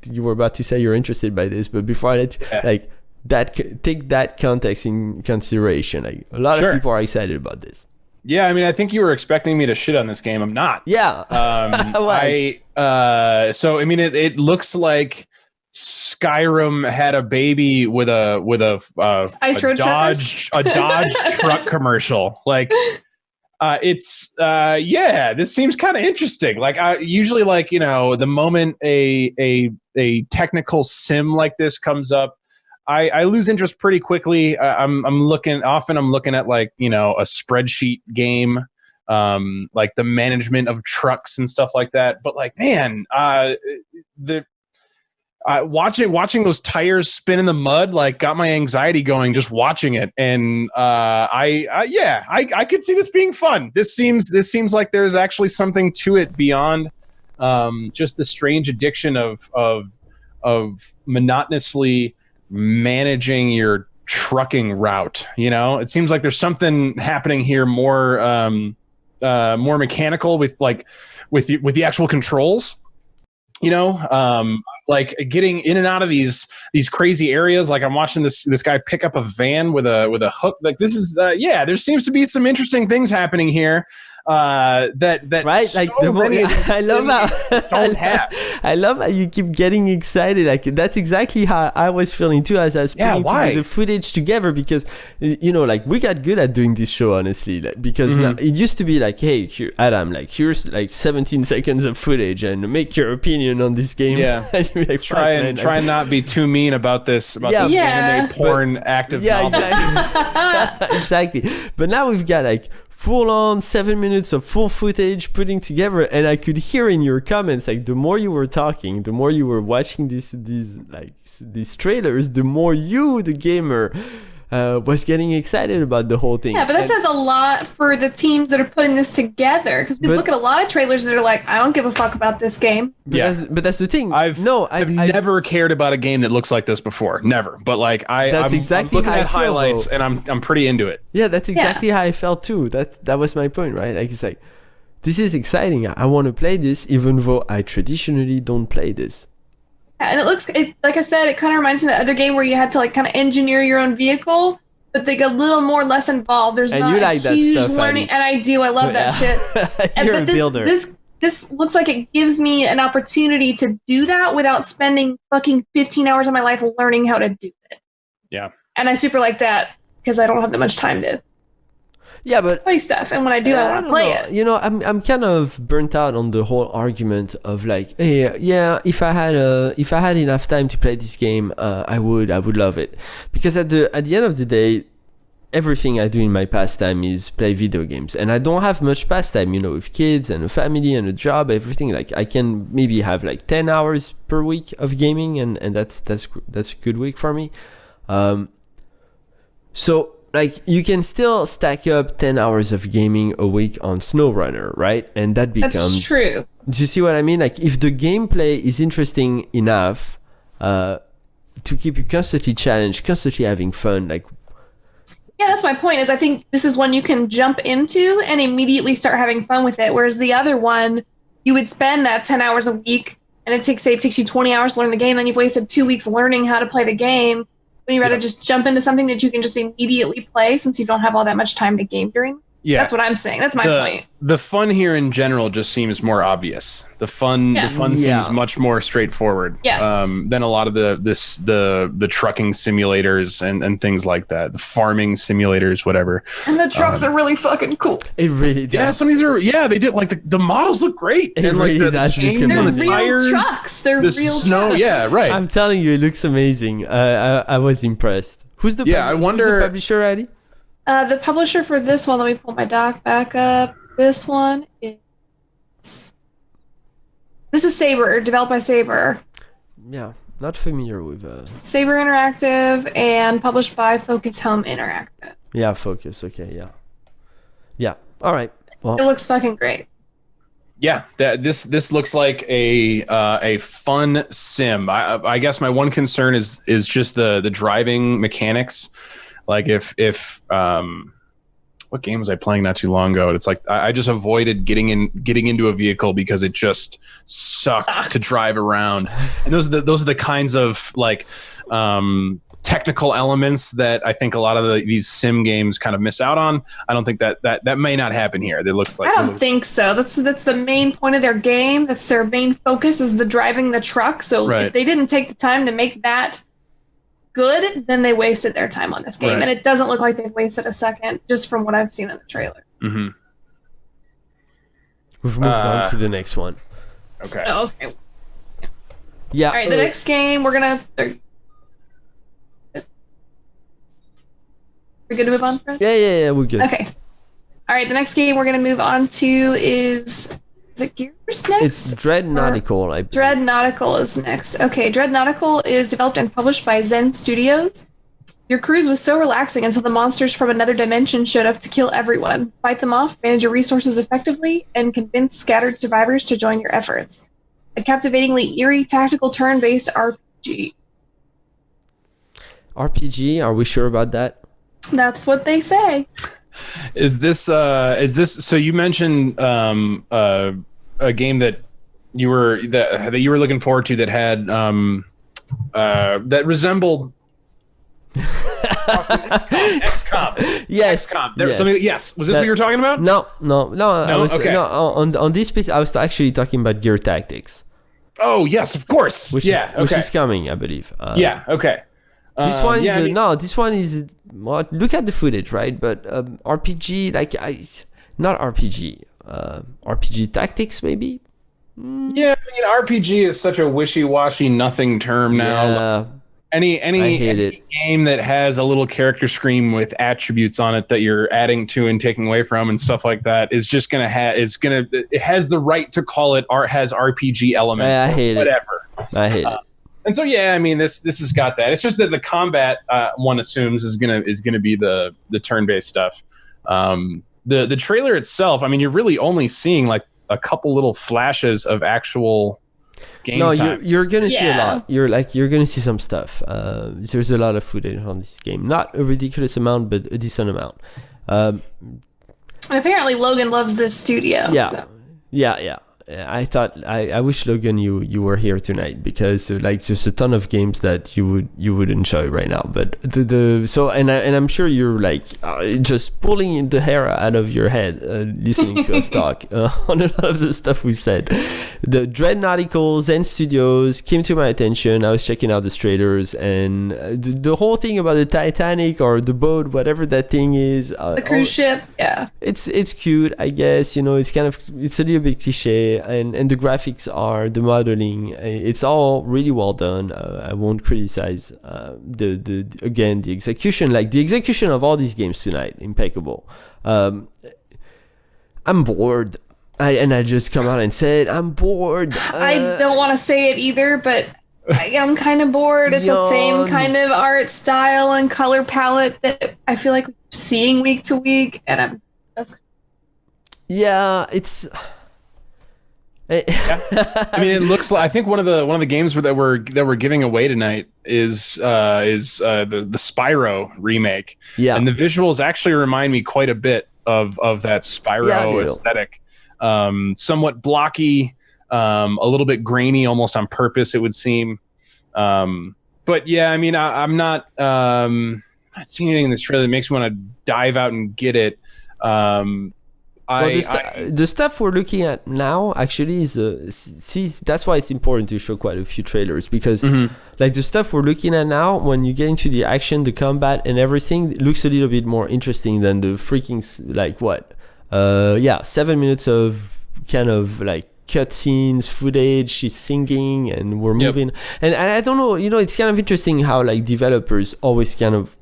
you were about to say you're interested by this, but before I let you, take that context in consideration. Like, a lot of people are excited about this. Yeah, I mean, I think you were expecting me to shit on this game. I'm not. Yeah. So I mean, it looks like Skyrim had a baby with a Dodge truck commercial. Like, this seems kind of interesting. Like, usually, like, the moment a technical sim like this comes up, I lose interest pretty quickly. I'm looking at like, a spreadsheet game, like the management of trucks and stuff like that. But like, man, watching those tires spin in the mud, like, got my anxiety going just watching it. And I could see this being fun. This seems like there's actually something to it beyond just the strange addiction of monotonously managing your trucking route. It seems like there's something happening here more mechanical with the actual controls. Like, getting in and out of these crazy areas. Like, I'm watching this guy pick up a van with a hook. Like, this is there seems to be some interesting things happening here. That right, like, I love how you keep getting excited. Like, that's exactly how I was feeling too, as I was putting the footage together, because like, we got good at doing this show, honestly, like, because now, it used to be like, hey, here, Adam, like, here's like 17 seconds of footage and make your opinion on this game. And you're like, try and not be too mean about this anime porn active novel. Exactly. But now we've got like full on 7 minutes of full footage putting together, and I could hear in your comments, like, the more you were talking, the more you were watching these trailers, the more you, the gamer, was getting excited about the whole thing. Yeah, but that says a lot for the teams that are putting this together, because we look at a lot of trailers that are like, I don't give a fuck about this game. But that's the thing. I've never cared about a game that looks like this before. Never. But like, I'm looking at highlights, and I'm pretty into it. Yeah, that's exactly how I felt too. That was my point, right? Like, it's like, this is exciting. I want to play this, even though I traditionally don't play this. Yeah, and like I said, it kind of reminds me of the other game where you had to like kind of engineer your own vehicle, but they get a little more less involved. There's not a huge learning, and I do. I love that shit. You're a builder. This looks like it gives me an opportunity to do that without spending fucking 15 hours of my life learning how to do it. Yeah. And I super like that because I don't have that much time to play stuff, and when I do, I want to play it. I'm kind of burnt out on the whole argument of like, hey, if I had enough time to play this game, I would love it, because at the end of the day, everything I do in my pastime is play video games, and I don't have much pastime, with kids and a family and a job, everything. Like, I can maybe have like 10 hours per week of gaming, and that's a good week for me. So, like, you can still stack up 10 hours of gaming a week on SnowRunner, right? And that becomes... That's true. Do you see what I mean? Like, if the gameplay is interesting enough, to keep you constantly challenged, constantly having fun. Like, Yeah, that's my point. Is I think this is one you can jump into and immediately start having fun with it. Whereas the other one, you would spend that 10 hours a week, and it takes you 20 hours to learn the game. Then you've wasted 2 weeks learning how to play the game. When you rather just jump into something that you can just immediately play, since you don't have all that much time to game during. Yeah, that's what I'm saying. That's my point. The fun here in general just seems more obvious. The fun seems much more straightforward. Yes. Than a lot of the trucking simulators and things like that. The farming simulators, whatever. And the trucks are really fucking cool. it really does. Yeah, some of these are. Yeah, they did. Like the models look great. It and like really the does look chains on the amazing. They're real tires, trucks. They're the real snow. trucks. Yeah, right. I'm telling you, it looks amazing. I was impressed. Who's the I wonder. who's the publisher, Eddie? The publisher for this one, let me pull my doc back up. This one is... This is Saber, developed by Saber. Yeah, not familiar with. Saber Interactive and published by Focus Home Interactive. Yeah, Focus. Okay, yeah. Yeah. All right. Well, It looks fucking great. Yeah, this looks like a fun sim. I guess my one concern is just the driving mechanics. Like if what game was I playing not too long ago? It's like I just avoided getting into a vehicle because it just sucked to drive around. And those are the kinds of like technical elements that I think a lot of these sim games kind of miss out on. I don't think that may not happen here. It looks like I don't think so. That's the main point of their game. That's their main focus, is the driving the truck. So Right. if they didn't take the time to make that good, then they wasted their time on this game. Right. And it doesn't look like they've wasted a second, just from what I've seen in the trailer. Mm-hmm. we've moved on to the next one. Okay. Oh, okay. Yeah. All right, the next game we're gonna. We're good to move on, Fred? Yeah, we're good. Okay. All right, the next game we're gonna move on to is it Gears next? It's Dread Nautical, I believe. Dread Nautical is next. Okay, Dread Nautical is developed and published by Zen Studios. Your cruise was so relaxing until the monsters from another dimension showed up to kill everyone. Fight them off, manage your resources effectively, and convince scattered survivors to join your efforts. A captivatingly eerie tactical turn-based RPG. RPG, are we sure about that? That's what they say. Is this so you mentioned a game that you were looking forward to that had that resembled XCOM. Yes. XCOM. There was yes. something. Yes. Was this what you were talking about? No. I was, Okay. no, on this piece, I was actually talking about Gear Tactics, Oh yes, of course. which is coming, I believe. Yeah. Okay. This one is yeah, I mean- this one is well, look at the footage, right? But RPG, not RPG, RPG Tactics maybe. Yeah, I mean, RPG is such a wishy-washy, nothing term now. Yeah. Any hate it. game that has a little character screen with attributes on it that you're adding to and taking away from and stuff like that is just gonna it has the right to call it has RPG elements. I hate whatever. I hate it. And so yeah, I mean this has got that. It's just that the combat one assumes is gonna be the turn-based stuff. The trailer itself, I mean, you're really only seeing like a couple little flashes of actual game time. You're gonna see a Yeah. lot. You're gonna see some stuff. There's a lot of footage on this game. Not a ridiculous amount, but a decent amount. And apparently Logan loves this studio. Yeah. So. Yeah. I thought I wish Logan you were here tonight because there's a ton of games that you would enjoy right now. But I'm sure you're just pulling the hair out of your head listening to us talk on a lot of the stuff we've said. The Dread Nautical Zen Studios came to my attention. I was checking out the trailers and the whole thing about the Titanic or the boat, whatever that thing is, The cruise ship, yeah. it's cute, I guess. It's a little bit cliche, and the graphics are the modeling. It's all really well done. I won't criticize the execution. Like the execution of all these games tonight, impeccable. I'm bored. I just come out and said I'm bored. I don't want to say it either, but I'm kind of bored. It's the same kind of art style and color palette that I feel like we're seeing week to week, and I mean, it looks like I think one of the games that we're giving away tonight is the Spyro remake. Yeah. And the visuals actually remind me quite a bit of that Spyro aesthetic. Somewhat blocky, a little bit grainy, almost on purpose, it would seem. But yeah, I mean, I'm not seeing anything in this trailer that makes me want to dive out and get it. The stuff we're looking at now actually is that's why it's important to show quite a few trailers, because like the stuff we're looking at now, when you get into the action, the combat and everything, it looks a little bit more interesting than the freaking 7 minutes of kind of like cutscenes, footage, she's singing and we're moving. And I don't know, it's kind of interesting how like developers always kind of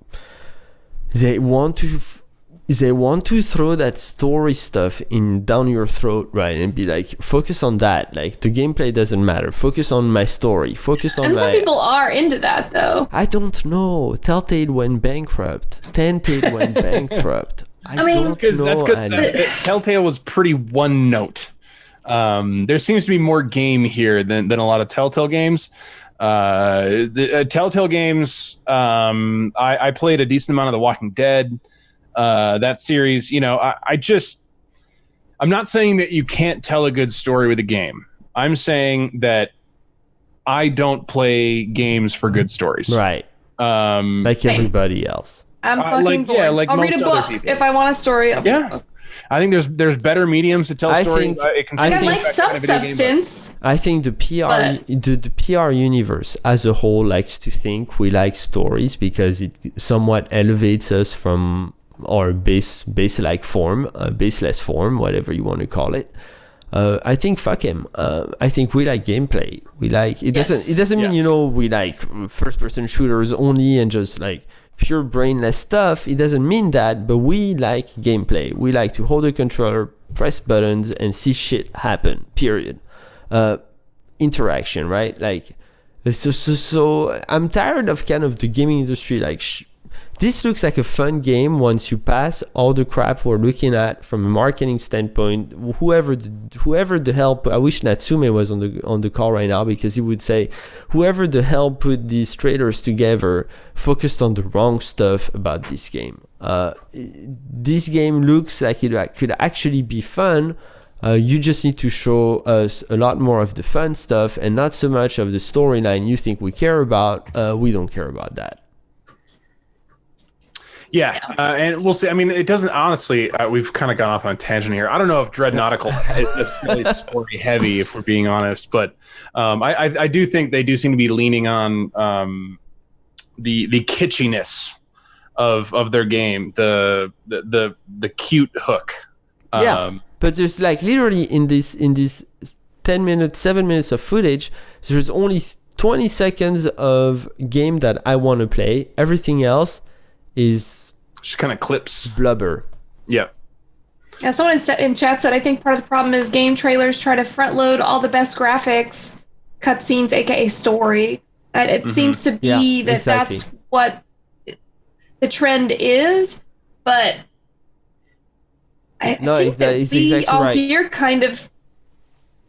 they want to throw that story stuff down your throat, right? And be like, focus on that. Like, the gameplay doesn't matter. Focus on my story. Focus on And some people are into that, though. I don't know. Telltale went bankrupt. Telltale went bankrupt. I mean, that's because Telltale was pretty one note. There seems to be more game here than a lot of Telltale games. The Telltale games, I played a decent amount of The Walking Dead. That series, I'm not saying that you can't tell a good story with a game. I'm saying that I don't play games for good stories. Right. Like everybody else. I'm fucking bored. I'll read a book if I want a story. I think there's better mediums to tell stories. I like some substance. I think the PR universe as a whole likes to think we like stories because it somewhat elevates us from our baseless form, whatever you want to call it. I think fuck him. I think we like gameplay. We like it. It doesn't mean we like first person shooters only and just like pure brainless stuff. It doesn't mean that, but we like gameplay. We like to hold a controller, press buttons, and see shit happen. Period. Interaction, right? Like so I'm tired of kind of the gaming industry like. This looks like a fun game once you pass all the crap we're looking at from a marketing standpoint. Whoever the hell, I wish Natsume was on the call right now, because he would say, whoever the hell put these trailers together focused on the wrong stuff about this game. This game looks like it could actually be fun. You just need to show us a lot more of the fun stuff and not so much of the storyline you think we care about. We don't care about that. Yeah, and we'll see. I mean, it doesn't, honestly, we've kind of gone off on a tangent here. I don't know if Dread Nautical is really story heavy, if we're being honest, but I do think they do seem to be leaning on the kitschiness of their game, the cute hook. But there's like literally in this 7 minutes of footage, there's only 20 seconds of game that I want to play. Everything else is just kind of clips, blubber. Yeah. Someone in chat said, I think part of the problem is game trailers try to front load all the best graphics, cutscenes, aka story. And it seems to be that's what the trend is. But I think that we all here kind of,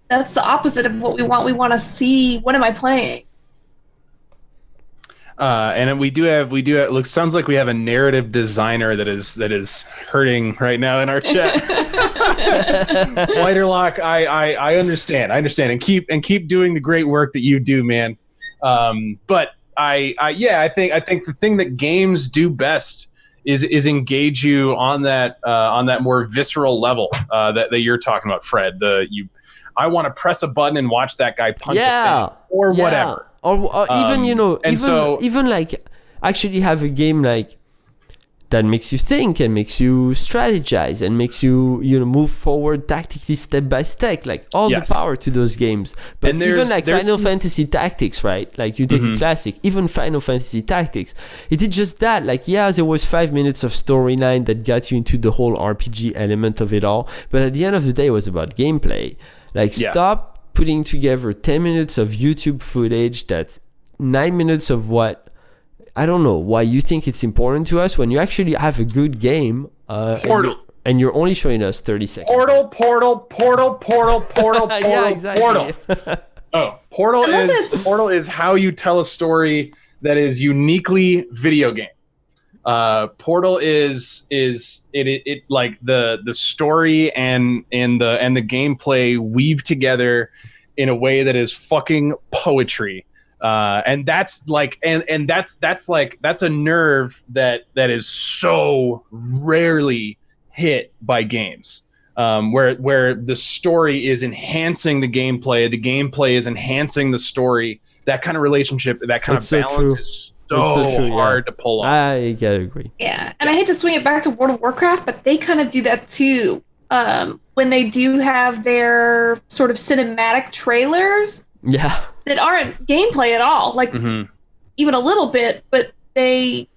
that's the opposite of what we want. We want to see, what am I playing? And we do have sounds like we have a narrative designer that is hurting right now in our chat. Lighterlock, I understand and keep doing the great work that you do, man. But I think the thing that games do best is engage you on that more visceral level that you're talking about, Fred. I want to press a button and watch that guy punch a thing or whatever. Or even like actually have a game like that makes you think and makes you strategize and makes you move forward tactically step by step. Like all the power to those games. But even like Final Fantasy Tactics, right? Like you take a classic, even Final Fantasy Tactics, it did just that. Like there was 5 minutes of storyline that got you into the whole RPG element of it all. But at the end of the day, it was about gameplay. Like stop putting together 10 minutes of YouTube footage that's 9 minutes of what, I don't know why you think it's important to us when you actually have a good game. and you're only showing us 30 seconds. Portal. Yeah, exactly. Portal. Oh, Portal is how you tell a story that is uniquely video game. Portal is it like the story and the gameplay weave together in a way that is fucking poetry. And that's like and that's a nerve that is so rarely hit by games. Where the story is enhancing the gameplay is enhancing the story. That kind of relationship, that kind of balance is so hard to pull off. I gotta agree. Yeah, and I hate to swing it back to World of Warcraft, but they kind of do that too. When they do have their sort of cinematic trailers, that aren't gameplay at all, like even a little bit, but they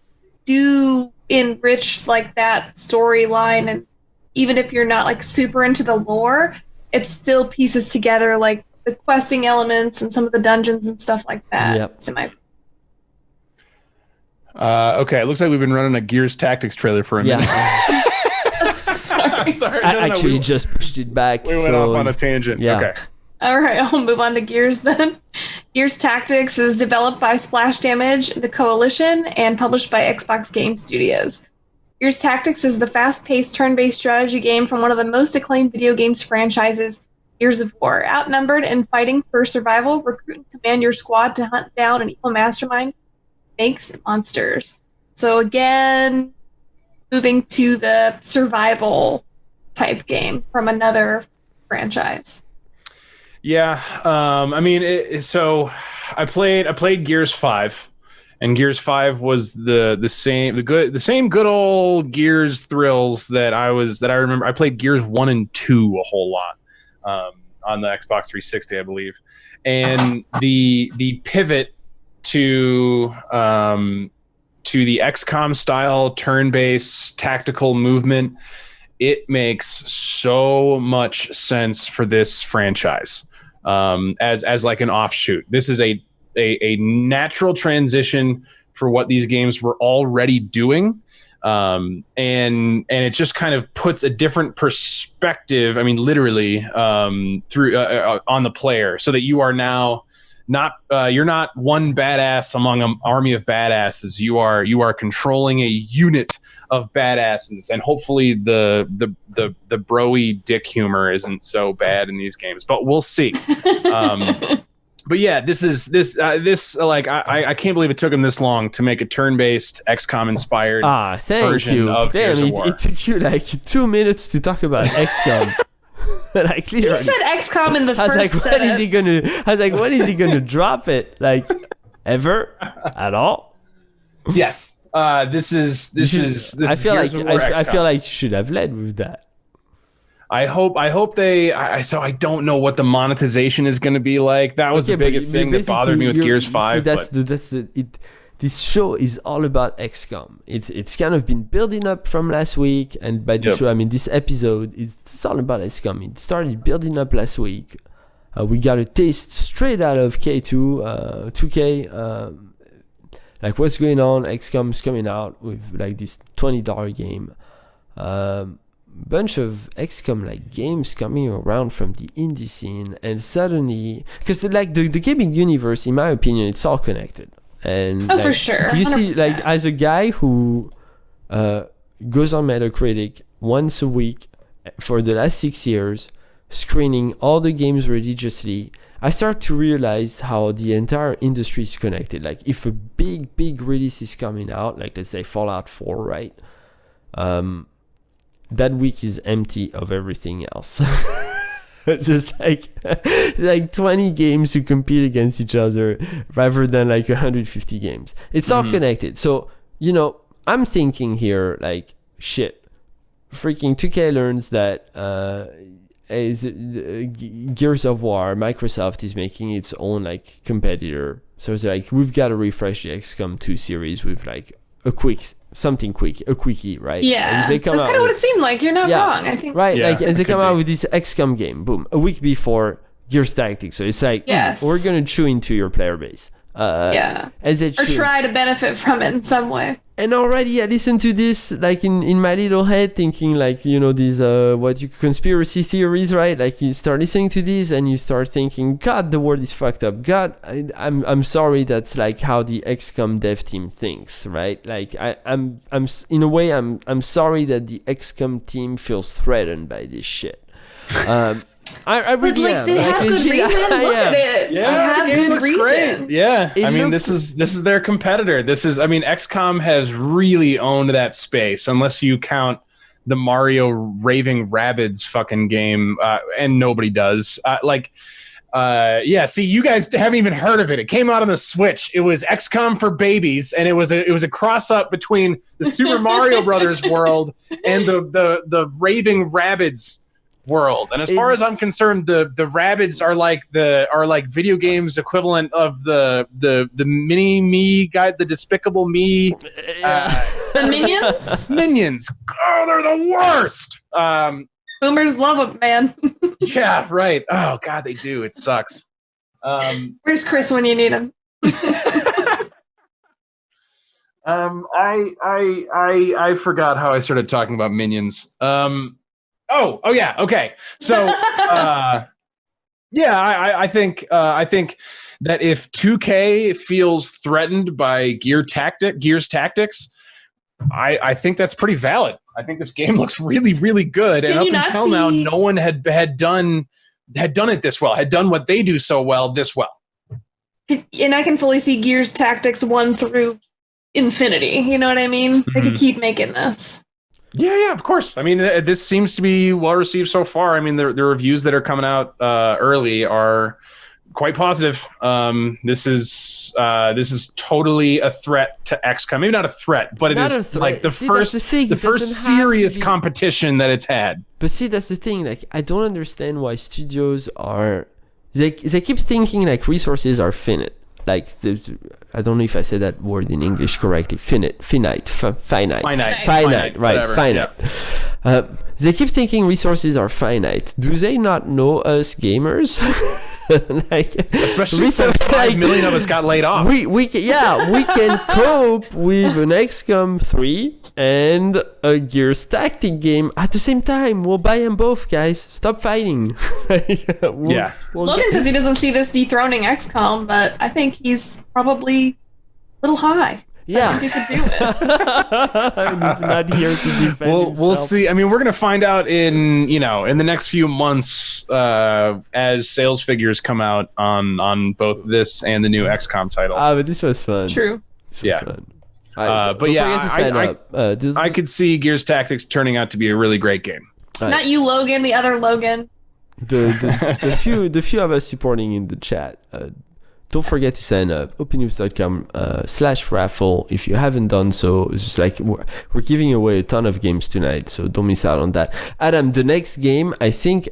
do enrich like that storyline, and even if you're not like super into the lore, it still pieces together like the questing elements and some of the dungeons and stuff like that. Yep. To my okay, it looks like we've been running a Gears Tactics trailer for a minute. sorry. Sorry, I actually just pushed it back. We went off on a tangent. Yeah. Okay. All right, I'll move on to Gears then. Gears Tactics is developed by Splash Damage, the Coalition, and published by Xbox Game Studios. Gears Tactics is the fast-paced turn-based strategy game from one of the most acclaimed video games franchises, Gears of War. Outnumbered and fighting for survival, recruit and command your squad to hunt down an evil mastermind, makes monsters. So again, moving to the survival type game from another franchise. Yeah, I mean, so I played Gears 5, and Gears 5 was the same good old Gears thrills that I remember. I played Gears 1 and 2 a whole lot on the Xbox 360, I believe, and the pivot to the XCOM style turn-based tactical movement, it makes so much sense for this franchise as like an offshoot. This is a natural transition for what these games were already doing, and it just kind of puts a different perspective. I mean, literally through on the player, so that you are now you're not one badass among an army of badasses. You are controlling a unit of badasses, and hopefully the broy dick humor isn't so bad in these games, but we'll see. But yeah, this like I can't believe it took him this long to make a turn-based XCOM inspired version of Gears of War. It took you like 2 minutes to talk about XCOM. Like, you said XCOM in the first sentence. I was like, when is he gonna drop it? Like, ever at all? Yes. This is. I feel like you should have led with that. I hope they. So I don't know what the monetization is going to be like. That was the biggest thing that bothered me with Gears 5. This show is all about XCOM. It's kind of been building up from last week, and by the show I mean this episode. It's all about XCOM. It started building up last week. We got a taste straight out of K2, 2K. Like what's going on? XCOM's coming out with like this $20 game. Bunch of XCOM like games coming around from the indie scene, and suddenly, because like the gaming universe, in my opinion, it's all connected. And for sure, you see, like as a guy who goes on Metacritic once a week for the last 6 years, screening all the games religiously, I start to realize how the entire industry is connected. Like if a big release is coming out, like let's say Fallout 4, right? That week is empty of everything else. It's just like 20 games to compete against each other rather than like 150 games. It's all connected. So, I'm thinking here like, shit, freaking 2K learns that Gears of War, Microsoft is making its own like competitor. So it's like, we've got to refresh the XCOM 2 series with like a quickie, right? Yeah, that's kind of what it seemed like. You're not wrong, I think. Right, like, and they come out with this XCOM game, boom, a week before Gears Tactics. So it's like, we're gonna chew into your player base. As it or try to benefit from it in some way. And already I listened to this like in my little head thinking like, you know, these conspiracy theories, right? Like you start listening to these and you start thinking, God, the world is fucked up. God, I'm sorry, that's like how the XCOM dev team thinks, right? Like I'm in a way I'm sorry that the XCOM team feels threatened by this shit. I really but, am. They have good reason. Look at it. Yeah, they have the game good looks reason. great. Yeah, It I mean, looks- this is their competitor. XCOM has really owned that space, unless you count the Mario Raving Rabbids fucking game, and nobody does. See, you guys haven't even heard of it. It came out on the Switch. It was XCOM for babies, and it was a cross up between the Super Mario Brothers world and the Raving Rabbids world. And as far as I'm concerned, the Rabbids are like video games equivalent of the mini me guy, the Despicable Me, The Minions. Minions. Oh, they're the worst. Boomers love them, man. Yeah, right. Oh God, they do. It sucks. Where's Chris when you need him? I forgot how I started talking about Minions. Oh yeah. Okay. So, I think that if 2K feels threatened by Gears Tactics, I think that's pretty valid. I think this game looks really, really good, and up until now, no one had done it this well. Had done what they do so well this well. And I can fully see Gears Tactics 1 through Infinity. You know what I mean? They could keep making this. Yeah, of course. I mean, this seems to be well received so far. I mean, the reviews that are coming out early are quite positive. This is totally a threat to XCOM. Maybe not a threat, but it is like the first serious competition that it's had. But see, that's the thing. Like, I don't understand why studios are they keep thinking like resources are finite. Like, I don't know if I said that word in English correctly. Finite, right? Whatever. Finite. Yeah. They keep thinking resources are finite. Do they not know us gamers? Especially since 5 million of us got laid off. We can cope with an XCOM 3 and a Gears Tactic game at the same time. We'll buy them both, guys. Stop fighting. Logan says he doesn't see this dethroning XCOM, but I think he's probably a little high. Yeah, I think he could do it. He's not here to defend himself. We'll see. I mean, we're gonna find out in the next few months as sales figures come out on both this and the new XCOM title. But this was fun. True. Fun. I could see Gears Tactics turning out to be a really great game. Not you, Logan. The other Logan. The few of us supporting in the chat. Don't forget to sign up, opnews.com/raffle. If you haven't done so, it's just like we're giving away a ton of games tonight, so don't miss out on that. Adam, the next game, I think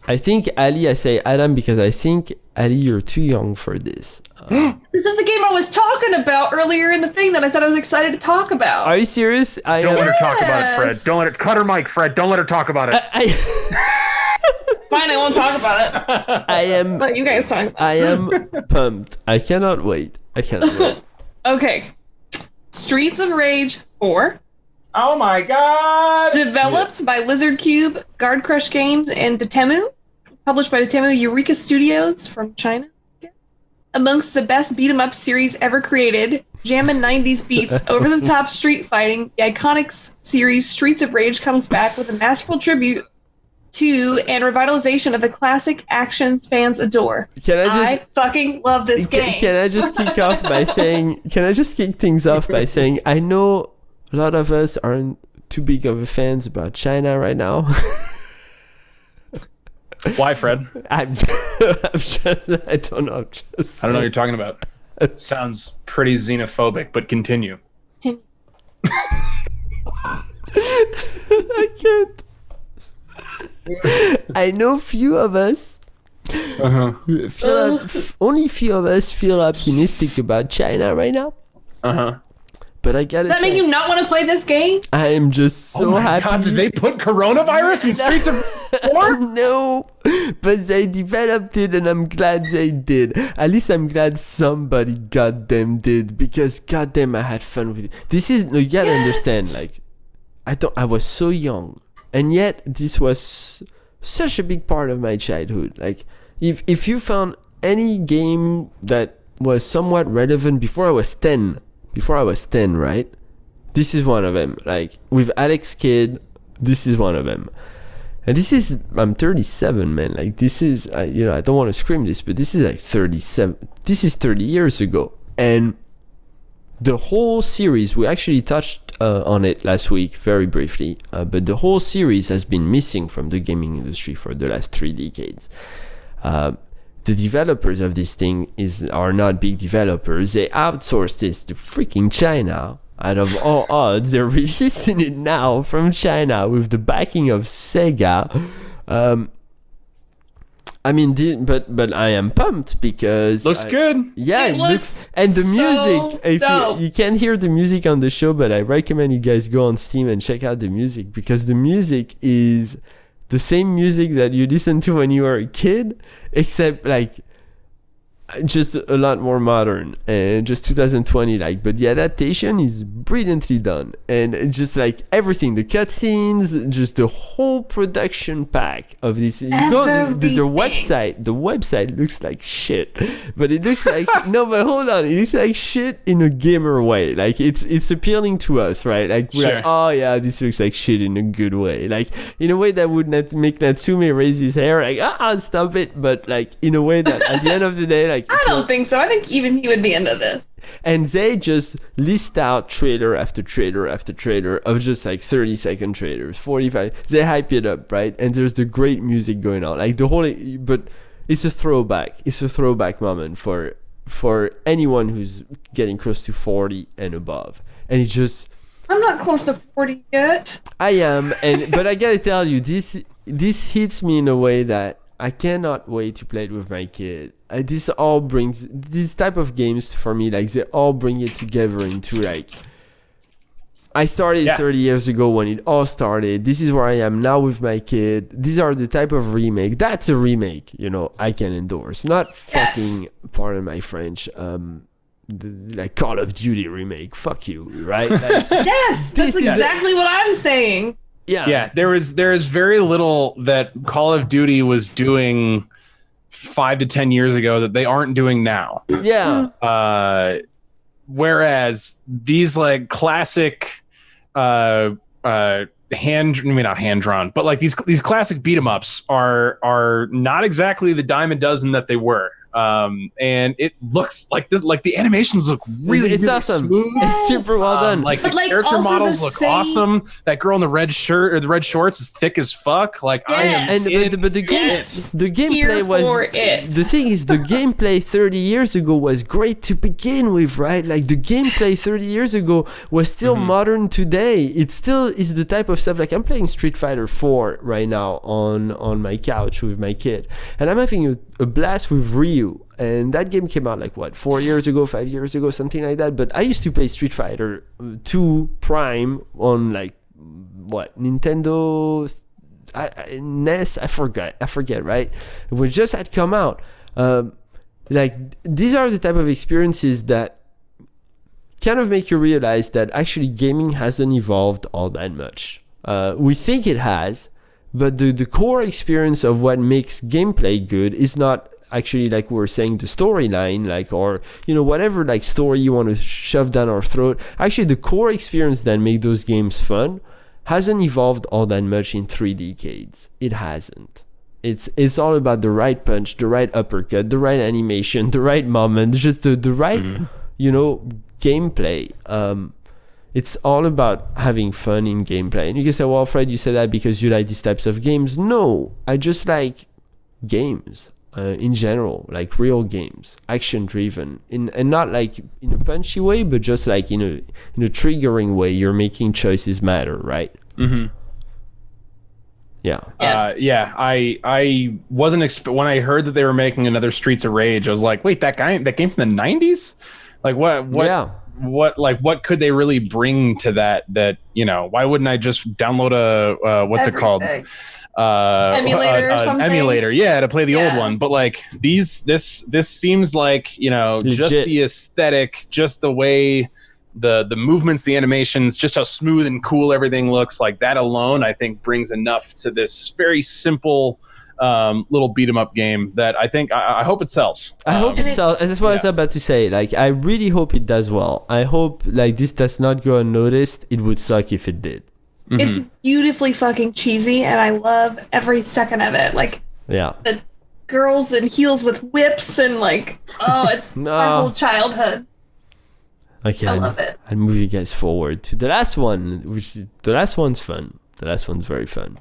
Ali, I say Adam because I think Ali, you're too young for this. This is the game I was talking about earlier in the thing that I said I was excited to talk about. Are you serious? Don't let her talk about it, Fred. Don't let her cut her mic, Fred. Don't let her talk about it. Fine, I won't talk about it. I am. Let you guys talk about it. I am pumped. I cannot wait. Okay. Streets of Rage 4. Oh my God! Developed by Lizard Cube, Guard Crush Games, and Dotemu. Published by Dotemu Eureka Studios from China. Amongst the best beat-em-up series ever created, jammin' 90s beats, over-the-top street fighting, the iconic series Streets of Rage comes back with a masterful tribute to and revitalization of the classic action fans adore. I fucking love this game. Can I just kick things off by saying I know a lot of us aren't too big of a fans about China right now. Why, Fred? I don't know what you're talking about. It sounds pretty xenophobic, but continue. I can't. I know few of us only few of us feel optimistic about China right now. But But I gotta Does that make you not want to play this game? I am just so happy. God, did they put coronavirus in Streets of Four? No, but they developed it, and I'm glad they did. At least I'm glad somebody goddamn did, because goddamn I had fun with it. This is, you gotta understand, like, I was so young, and yet this was such a big part of my childhood. Like, if you found any game that was somewhat relevant before I was 10, right? This is one of them. Like, with Alex Kidd, this is one of them. And this is, I'm 37, man. Like, this is, I don't want to scream this, but this is like 37. This is 30 years ago. And the whole series, we actually touched on it last week very briefly, but the whole series has been missing from the gaming industry for the last 3 decades. The developers of this thing are not big developers. They outsourced this to freaking China. Out of all odds, they're releasing it now from China with the backing of Sega. I mean, but I am pumped because Looks good. Yeah, It looks and the so music. If dope. you can't hear the music on the show, but I recommend you guys go on Steam and check out the music, because the music is the same music that you listened to when you were a kid, except like just a lot more modern and just 2020 like. But the adaptation is brilliantly done, and just like everything, the cutscenes, just the whole production pack of this. You go to the website. The website looks like shit, but it looks like no. But hold on, it looks like shit in a gamer way. Like it's appealing to us, right? Like we're like, oh yeah, this looks like shit in a good way. Like in a way that would not make Natsume raise his hair. Like stop it. But like in a way that at the end of the day, like. I don't think so. I think even he would be into this. And they just list out trailer after trailer after trailer of just like 30-second trailers, 45. They hype it up, right? And there's the great music going on. Like the whole, but it's a throwback. It's a throwback moment for anyone who's getting close to 40 and above. And it just... I'm not close to 40 yet. I am, but I gotta tell you, this hits me in a way that I cannot wait to play it with my kid. This all brings these type of games for me, like they all bring it together into like. I started 30 years ago when it all started. This is where I am now with my kid. These are the type of remake. That's a remake, I can endorse. Not fucking, pardon my French, like Call of Duty remake. Fuck you, right? Like, yes, that's exactly what I'm saying. Yeah. There is very little that Call of Duty was doing 5 to 10 years ago that they aren't doing now. Yeah. Whereas these like classic not hand drawn, but like these classic beat 'em ups are not exactly the dime a dozen that they were. And it looks like this, like the animations look really awesome. Smooth. It's super well done. Like the character models look awesome. That girl in the red shirt or the red shorts is thick as fuck. Like I am. But the gameplay was the thing is the gameplay 30 years ago was great to begin with, right? Like the gameplay 30 years ago was still modern today. It still is the type of stuff. Like I'm playing Street Fighter 4 right now on my couch with my kid, and I'm having a blast with Ryu. And that game came out like 4 years ago, 5 years ago, something like that. But I used to play Street Fighter 2 Prime on like Nintendo NES. I forget, right? It just had come out. Like these are the type of experiences that kind of make you realize that actually gaming hasn't evolved all that much. We think it has, but the core experience of what makes gameplay good is not actually, like we were saying, the storyline, like, or whatever like story you want to shove down our throat. Actually, the core experience that make those games fun hasn't evolved all that much in 3 decades. It hasn't. It's all about the right punch, the right uppercut, the right animation, the right moment, just the right gameplay. It's all about having fun in gameplay. And you can say, well, Fred, you said that because you like these types of games. No, I just like games. In general, like real games, action driven, and not like in a punchy way, but just like in a triggering way. You're making choices matter, right? Yeah. I wasn't when I heard that they were making another Streets of Rage, I was like, wait, that game from the 90s? Like what? Yeah. what could they really bring to that why wouldn't I just download a what's Everything. it called Emulator or something? emulator, to play the old one. But like this seems like just Legit. the aesthetic, just the way the movements, the animations, just how smooth and cool everything looks, like that alone I think brings enough to this very simple little beat 'em up game that I think I hope it sells. I hope it sells. That's what I was yeah. about to say. Like, I really hope it does well. I hope like this does not go unnoticed. It would suck if it did. It's beautifully fucking cheesy, and I love every second of it. Like Yeah. the girls in heels with whips, and like, it's my whole childhood. Okay, I love it. I'll move you guys forward to the last one, the last one's fun. The last one's very fun.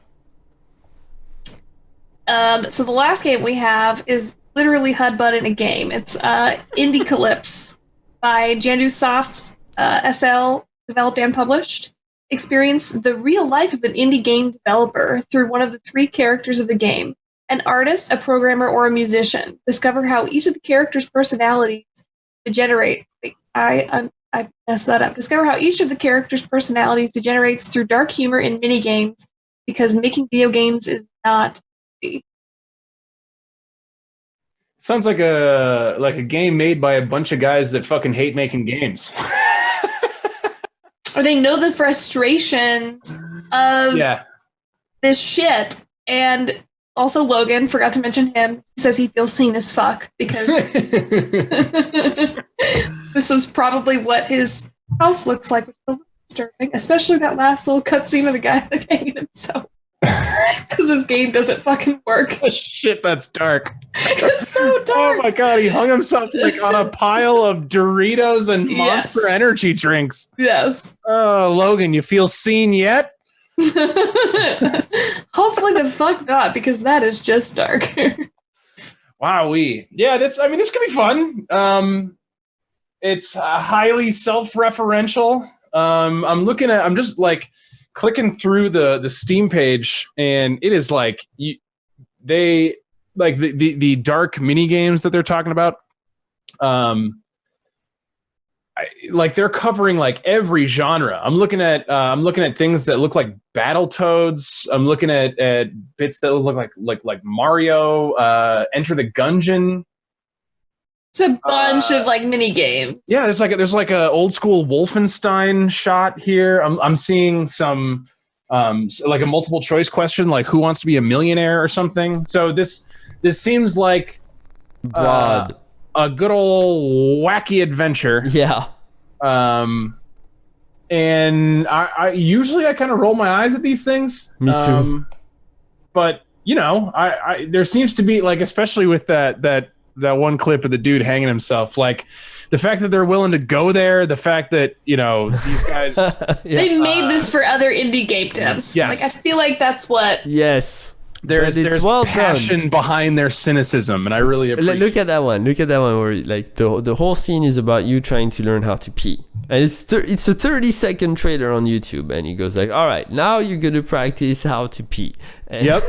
So the last game we have is literally HUD in a game. It's Indie Calypse by Jandu Soft's SL, developed and published. Experience the real life of an indie game developer through one of the three characters of the game: an artist, a programmer, or a musician. Discover how each of the characters' personalities degenerate. I messed that up. Discover how each of the characters' personalities degenerates through dark humor in minigames, because making video games is not easy. Sounds like a game made by a bunch of guys that fucking hate making games. Or they know the frustrations of this shit. And also Logan, forgot to mention him, says he feels seen as fuck because this is probably what his house looks like, which is a little disturbing, especially that last little cutscene of the guy that hanging himself. Because this game doesn't fucking work. Shit, that's dark. It's so dark. Oh my god, he hung himself like on a pile of Doritos and Monster Energy drinks. Yes. Oh, Logan, you feel seen yet? Hopefully the fuck not, because that is just dark. Wowee. Yeah, this could be fun. It's highly self-referential. I'm just like clicking through the Steam page, and it is like the dark mini games that they're talking about. Like they're covering like every genre. I'm looking at things that look like Battletoads. I'm looking at bits that look like Mario. Enter the Gungeon. It's a bunch of like mini games. Yeah, there's like a old school Wolfenstein shot here. I'm seeing some like a multiple choice question, like Who Wants to Be a Millionaire or something. So this seems like Broad. A good old wacky adventure. Yeah. And I usually kind of roll my eyes at these things. Me too. But I there seems to be like, especially with that one clip of the dude hanging himself, like the fact that they're willing to go there, the fact that these guys They made this for other indie game devs. Yes. Like I feel like that's what. Yes. there's well passion done. behind their cynicism, and I really appreciate. Look at that one. Look at that one where like the whole scene is about you trying to learn how to pee, and it's a 30-second trailer on YouTube, and he goes like, "All right, now you're gonna practice how to pee." And Yep.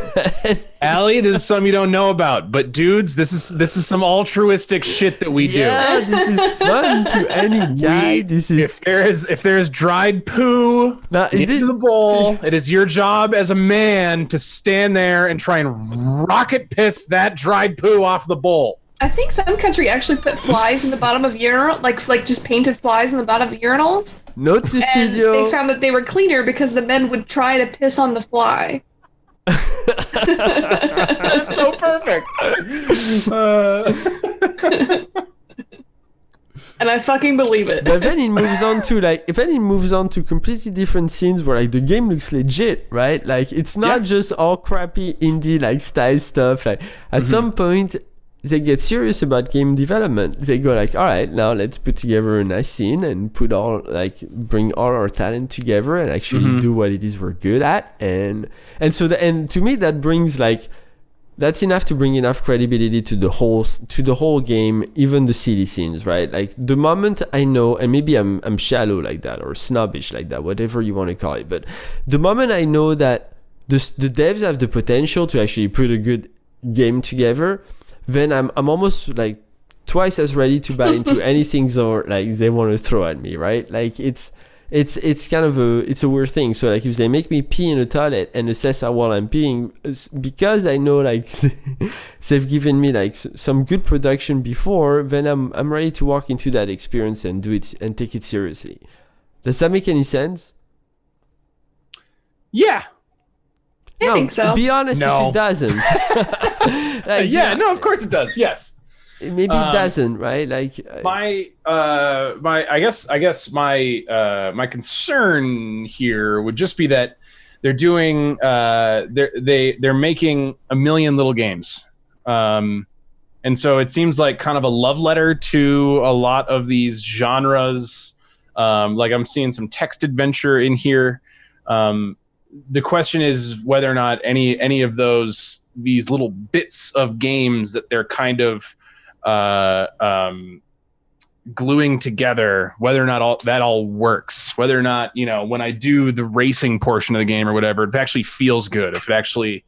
Allie, this is something you don't know about, but dudes, this is some altruistic shit that we do. Yeah, this is fun to any guy. If there is dried poo Now, is into it- the bowl, it is your job as a man to stand there and try and rocket piss that dried poo off the bowl. I think some country actually put flies in the bottom of urinal, like just painted flies in the bottom of urinals. Note to And studio. they found that they were cleaner because the men would try to piss on the fly. That's so perfect. And I fucking believe it. But then it moves on to completely different scenes where like the game looks legit, right? Like it's not just all crappy indie like style stuff. Like at some point they get serious about game development. They go like, all right, now let's put together a nice scene and bring all our talent together and actually do what it is we're good at. And to me that brings like, that's enough to bring enough credibility to the whole game, even the silly scenes, right? Like the moment I know, and maybe I'm shallow like that or snobbish like that, whatever you want to call it, but the moment I know that the devs have the potential to actually put a good game together, then I'm almost like twice as ready to buy into anything so like they want to throw at me, right? Like it's kind of a weird thing. So like if they make me pee in a toilet and assess how well I'm peeing, because I know like they've given me like some good production before, then I'm ready to walk into that experience and do it and take it seriously. Does that make any sense? Yeah. I think so. Be honest if it doesn't. Like, no, of course it does. Yes. Maybe it doesn't, right? Like my concern here would just be that they're doing they're making a million little games, and so it seems like kind of a love letter to a lot of these genres. Like I'm seeing some text adventure in here. The question is whether or not any of these little bits of games that they're kind of gluing together, whether or not that all works, whether or not, when I do the racing portion of the game or whatever, it actually feels good, if it actually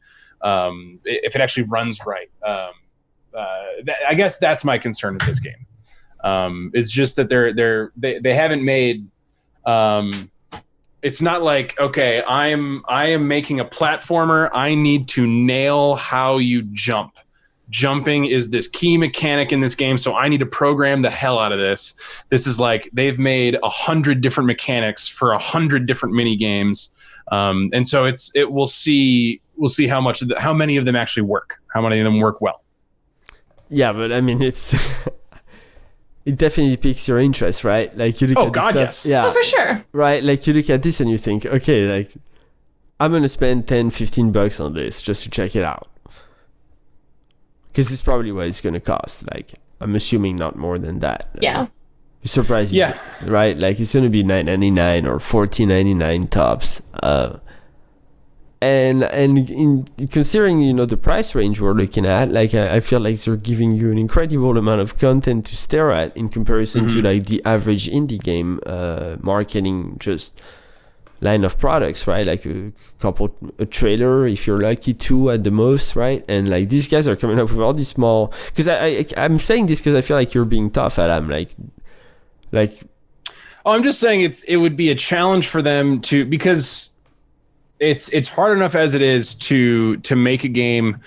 runs right. I guess that's my concern with this game. It's just that they haven't made it's not like, okay, I am making a platformer, I need to nail how you jump. Jumping is this key mechanic in this game, so I need to program the hell out of this. This is like they've made 100 different mechanics for 100 different mini games, and so we'll see how many of them actually work, how many of them work well. Yeah, but I mean it's it definitely piques your interest, right? Like you look at God, this stuff, yes. yeah, Oh, for sure. right? Like you look at this and you think, okay, like I'm gonna spend $10-15 on this just to check it out. Because it's probably what it's going to cost. Like, I'm assuming not more than that. Yeah. Surprising. Yeah. Right? Like, it's going to be $9.99 or $14.99 tops. And in considering, the price range we're looking at, like, I feel like they're giving you an incredible amount of content to stare at in comparison to, like, the average indie game marketing just line of products, right? Like a trailer, if you're lucky, 2 at the most, right? And like these guys are coming up with all these small, because I'm saying this because I feel like you're being tough, Adam. Like oh, I'm just saying it would be a challenge for them to, because it's hard enough as it is to make a game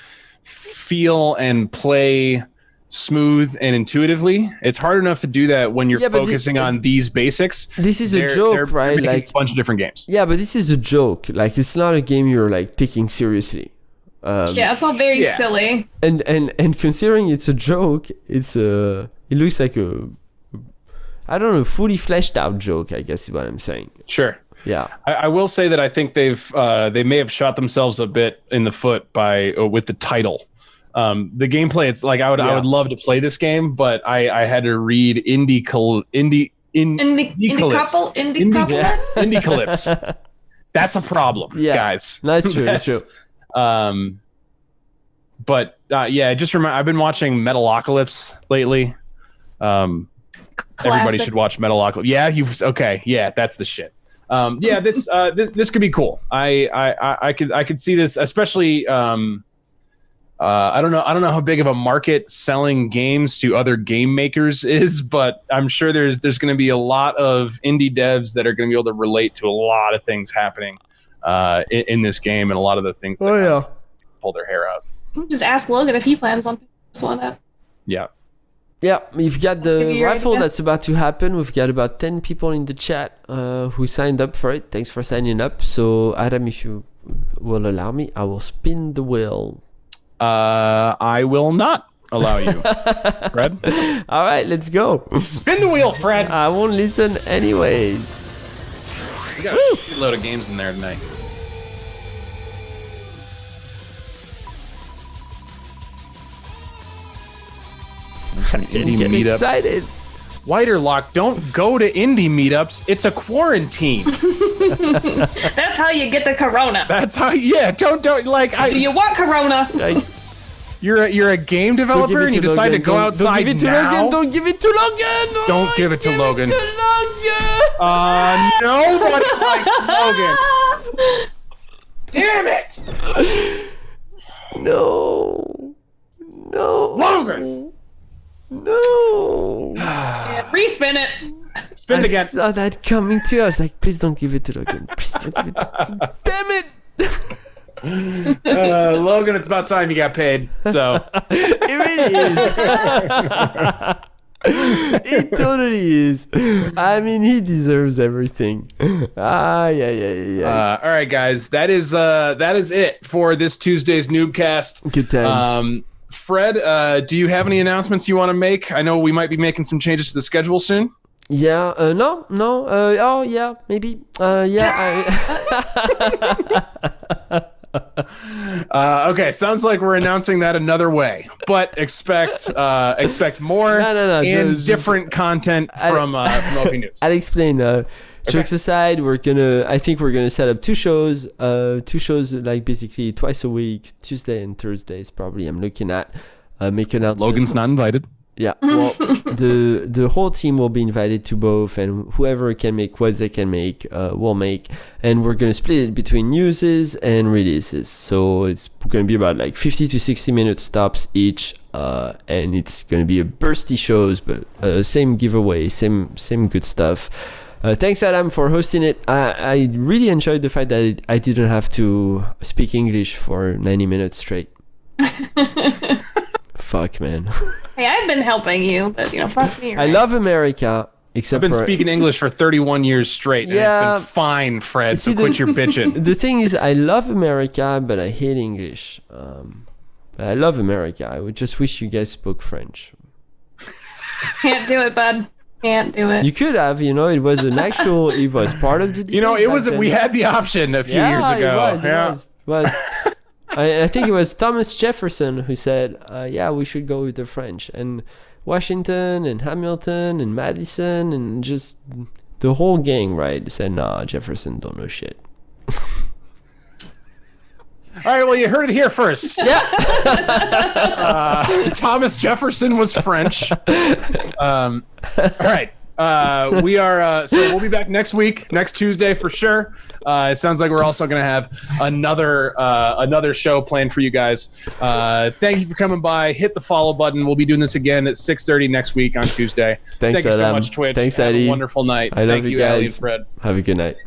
feel and play smooth and intuitively. It's hard enough to do that when you're focusing on these basics. This is a joke, right? Like a bunch of different games. Yeah, but this is a joke. Like it's not a game you're like taking seriously. It's all very silly. And considering it's a joke, it looks like I don't know, fully fleshed out joke, I guess is what I'm saying. Sure. Yeah. I will say that I think they may have shot themselves a bit in the foot with the title. The gameplay, it's like I would love to play this game, but I had to read Indie-Calypse. That's a problem, guys. That's true. That's true. But just remember, I've been watching Metalocalypse lately. Everybody should watch Metalocalypse. Yeah, that's the shit. This could be cool. I could see this, especially. I don't know how big of a market selling games to other game makers is, but I'm sure there's going to be a lot of indie devs that are going to be able to relate to a lot of things happening in this game, and a lot of the things that pull their hair out. Just ask Logan if he plans on picking this one up. Yeah. Yeah, we've got the raffle that's about to happen. We've got about 10 people in the chat who signed up for it. Thanks for signing up. So, Adam, if you will allow me, I will spin the wheel. I will not allow you, Fred. All right, let's go. Spin the wheel, Fred. I won't listen anyways. We got a shitload of games in there tonight. Indie meetup. Excited. Whiterlock, don't go to indie meetups. It's a quarantine. That's how you get the corona. That's how. Yeah, don't like. Do you want corona? You're a game developer and you decide to go outside now. Don't give it to Logan. Don't give it to Logan. Nobody likes Logan. Damn it! No. Logan. No. Respin it. Spin it I again. saw that coming too. I was like, please don't give it to Logan. Please don't give it. Damn it. Logan, it's about time you got paid. So It really is. It totally is. I mean, he deserves everything. Yeah. all right, guys, that is it for this Tuesday's Noobcast. Good times. Fred, do you have any announcements you want to make? I know we might be making some changes to the schedule soon. Yeah. No. Oh, yeah. Maybe. Yeah. Okay, sounds like we're announcing that another way, but expect more No. and different content from OPN News. I'll explain. Jokes aside, I think we're gonna set up two shows like basically twice a week, Tuesday and Thursdays probably. I'm looking at making announcements. Logan's not invited. Yeah, well, the whole team will be invited to both, and whoever can make what they can make, will make, and we're gonna split it between newses and releases. So it's gonna be about like 50 to 60-minute stops each, and it's gonna be a bursty shows, but same giveaway, same good stuff. Thanks, Adam, for hosting it. I really enjoyed the fact that I didn't have to speak English for 90 minutes straight. Fuck, man. Hey, I've been helping you, but fuck me. Right? I love America, I've except been for speaking English for 31 years straight, and Yeah. it's been fine, Fred. So See, quit your bitching. the thing is, I love America, but I hate English. But I love America. I would just wish you guys spoke French. Can't do it, bud. Can't do it. You could have, it was it was part of the. It was. We had the option a few years ago. It was. I think it was Thomas Jefferson who said, "Yeah, we should go with the French." And Washington and Hamilton and Madison and just the whole gang, right? Said, "Nah, Jefferson don't know shit." All right, well, you heard it here first. Yeah. Thomas Jefferson was French. All right. We are so we'll be back next week, next Tuesday for sure. It sounds like we're also going to have another show planned for you guys. Thank you for coming by. Hit the follow button. We'll be doing this again at 6:30 next week on Tuesday. Thanks, Thank you so Adam. much, Twitch. Thanks, Have Eddie. a wonderful night. I love Thank you Allie guys. and Fred. Have a good night.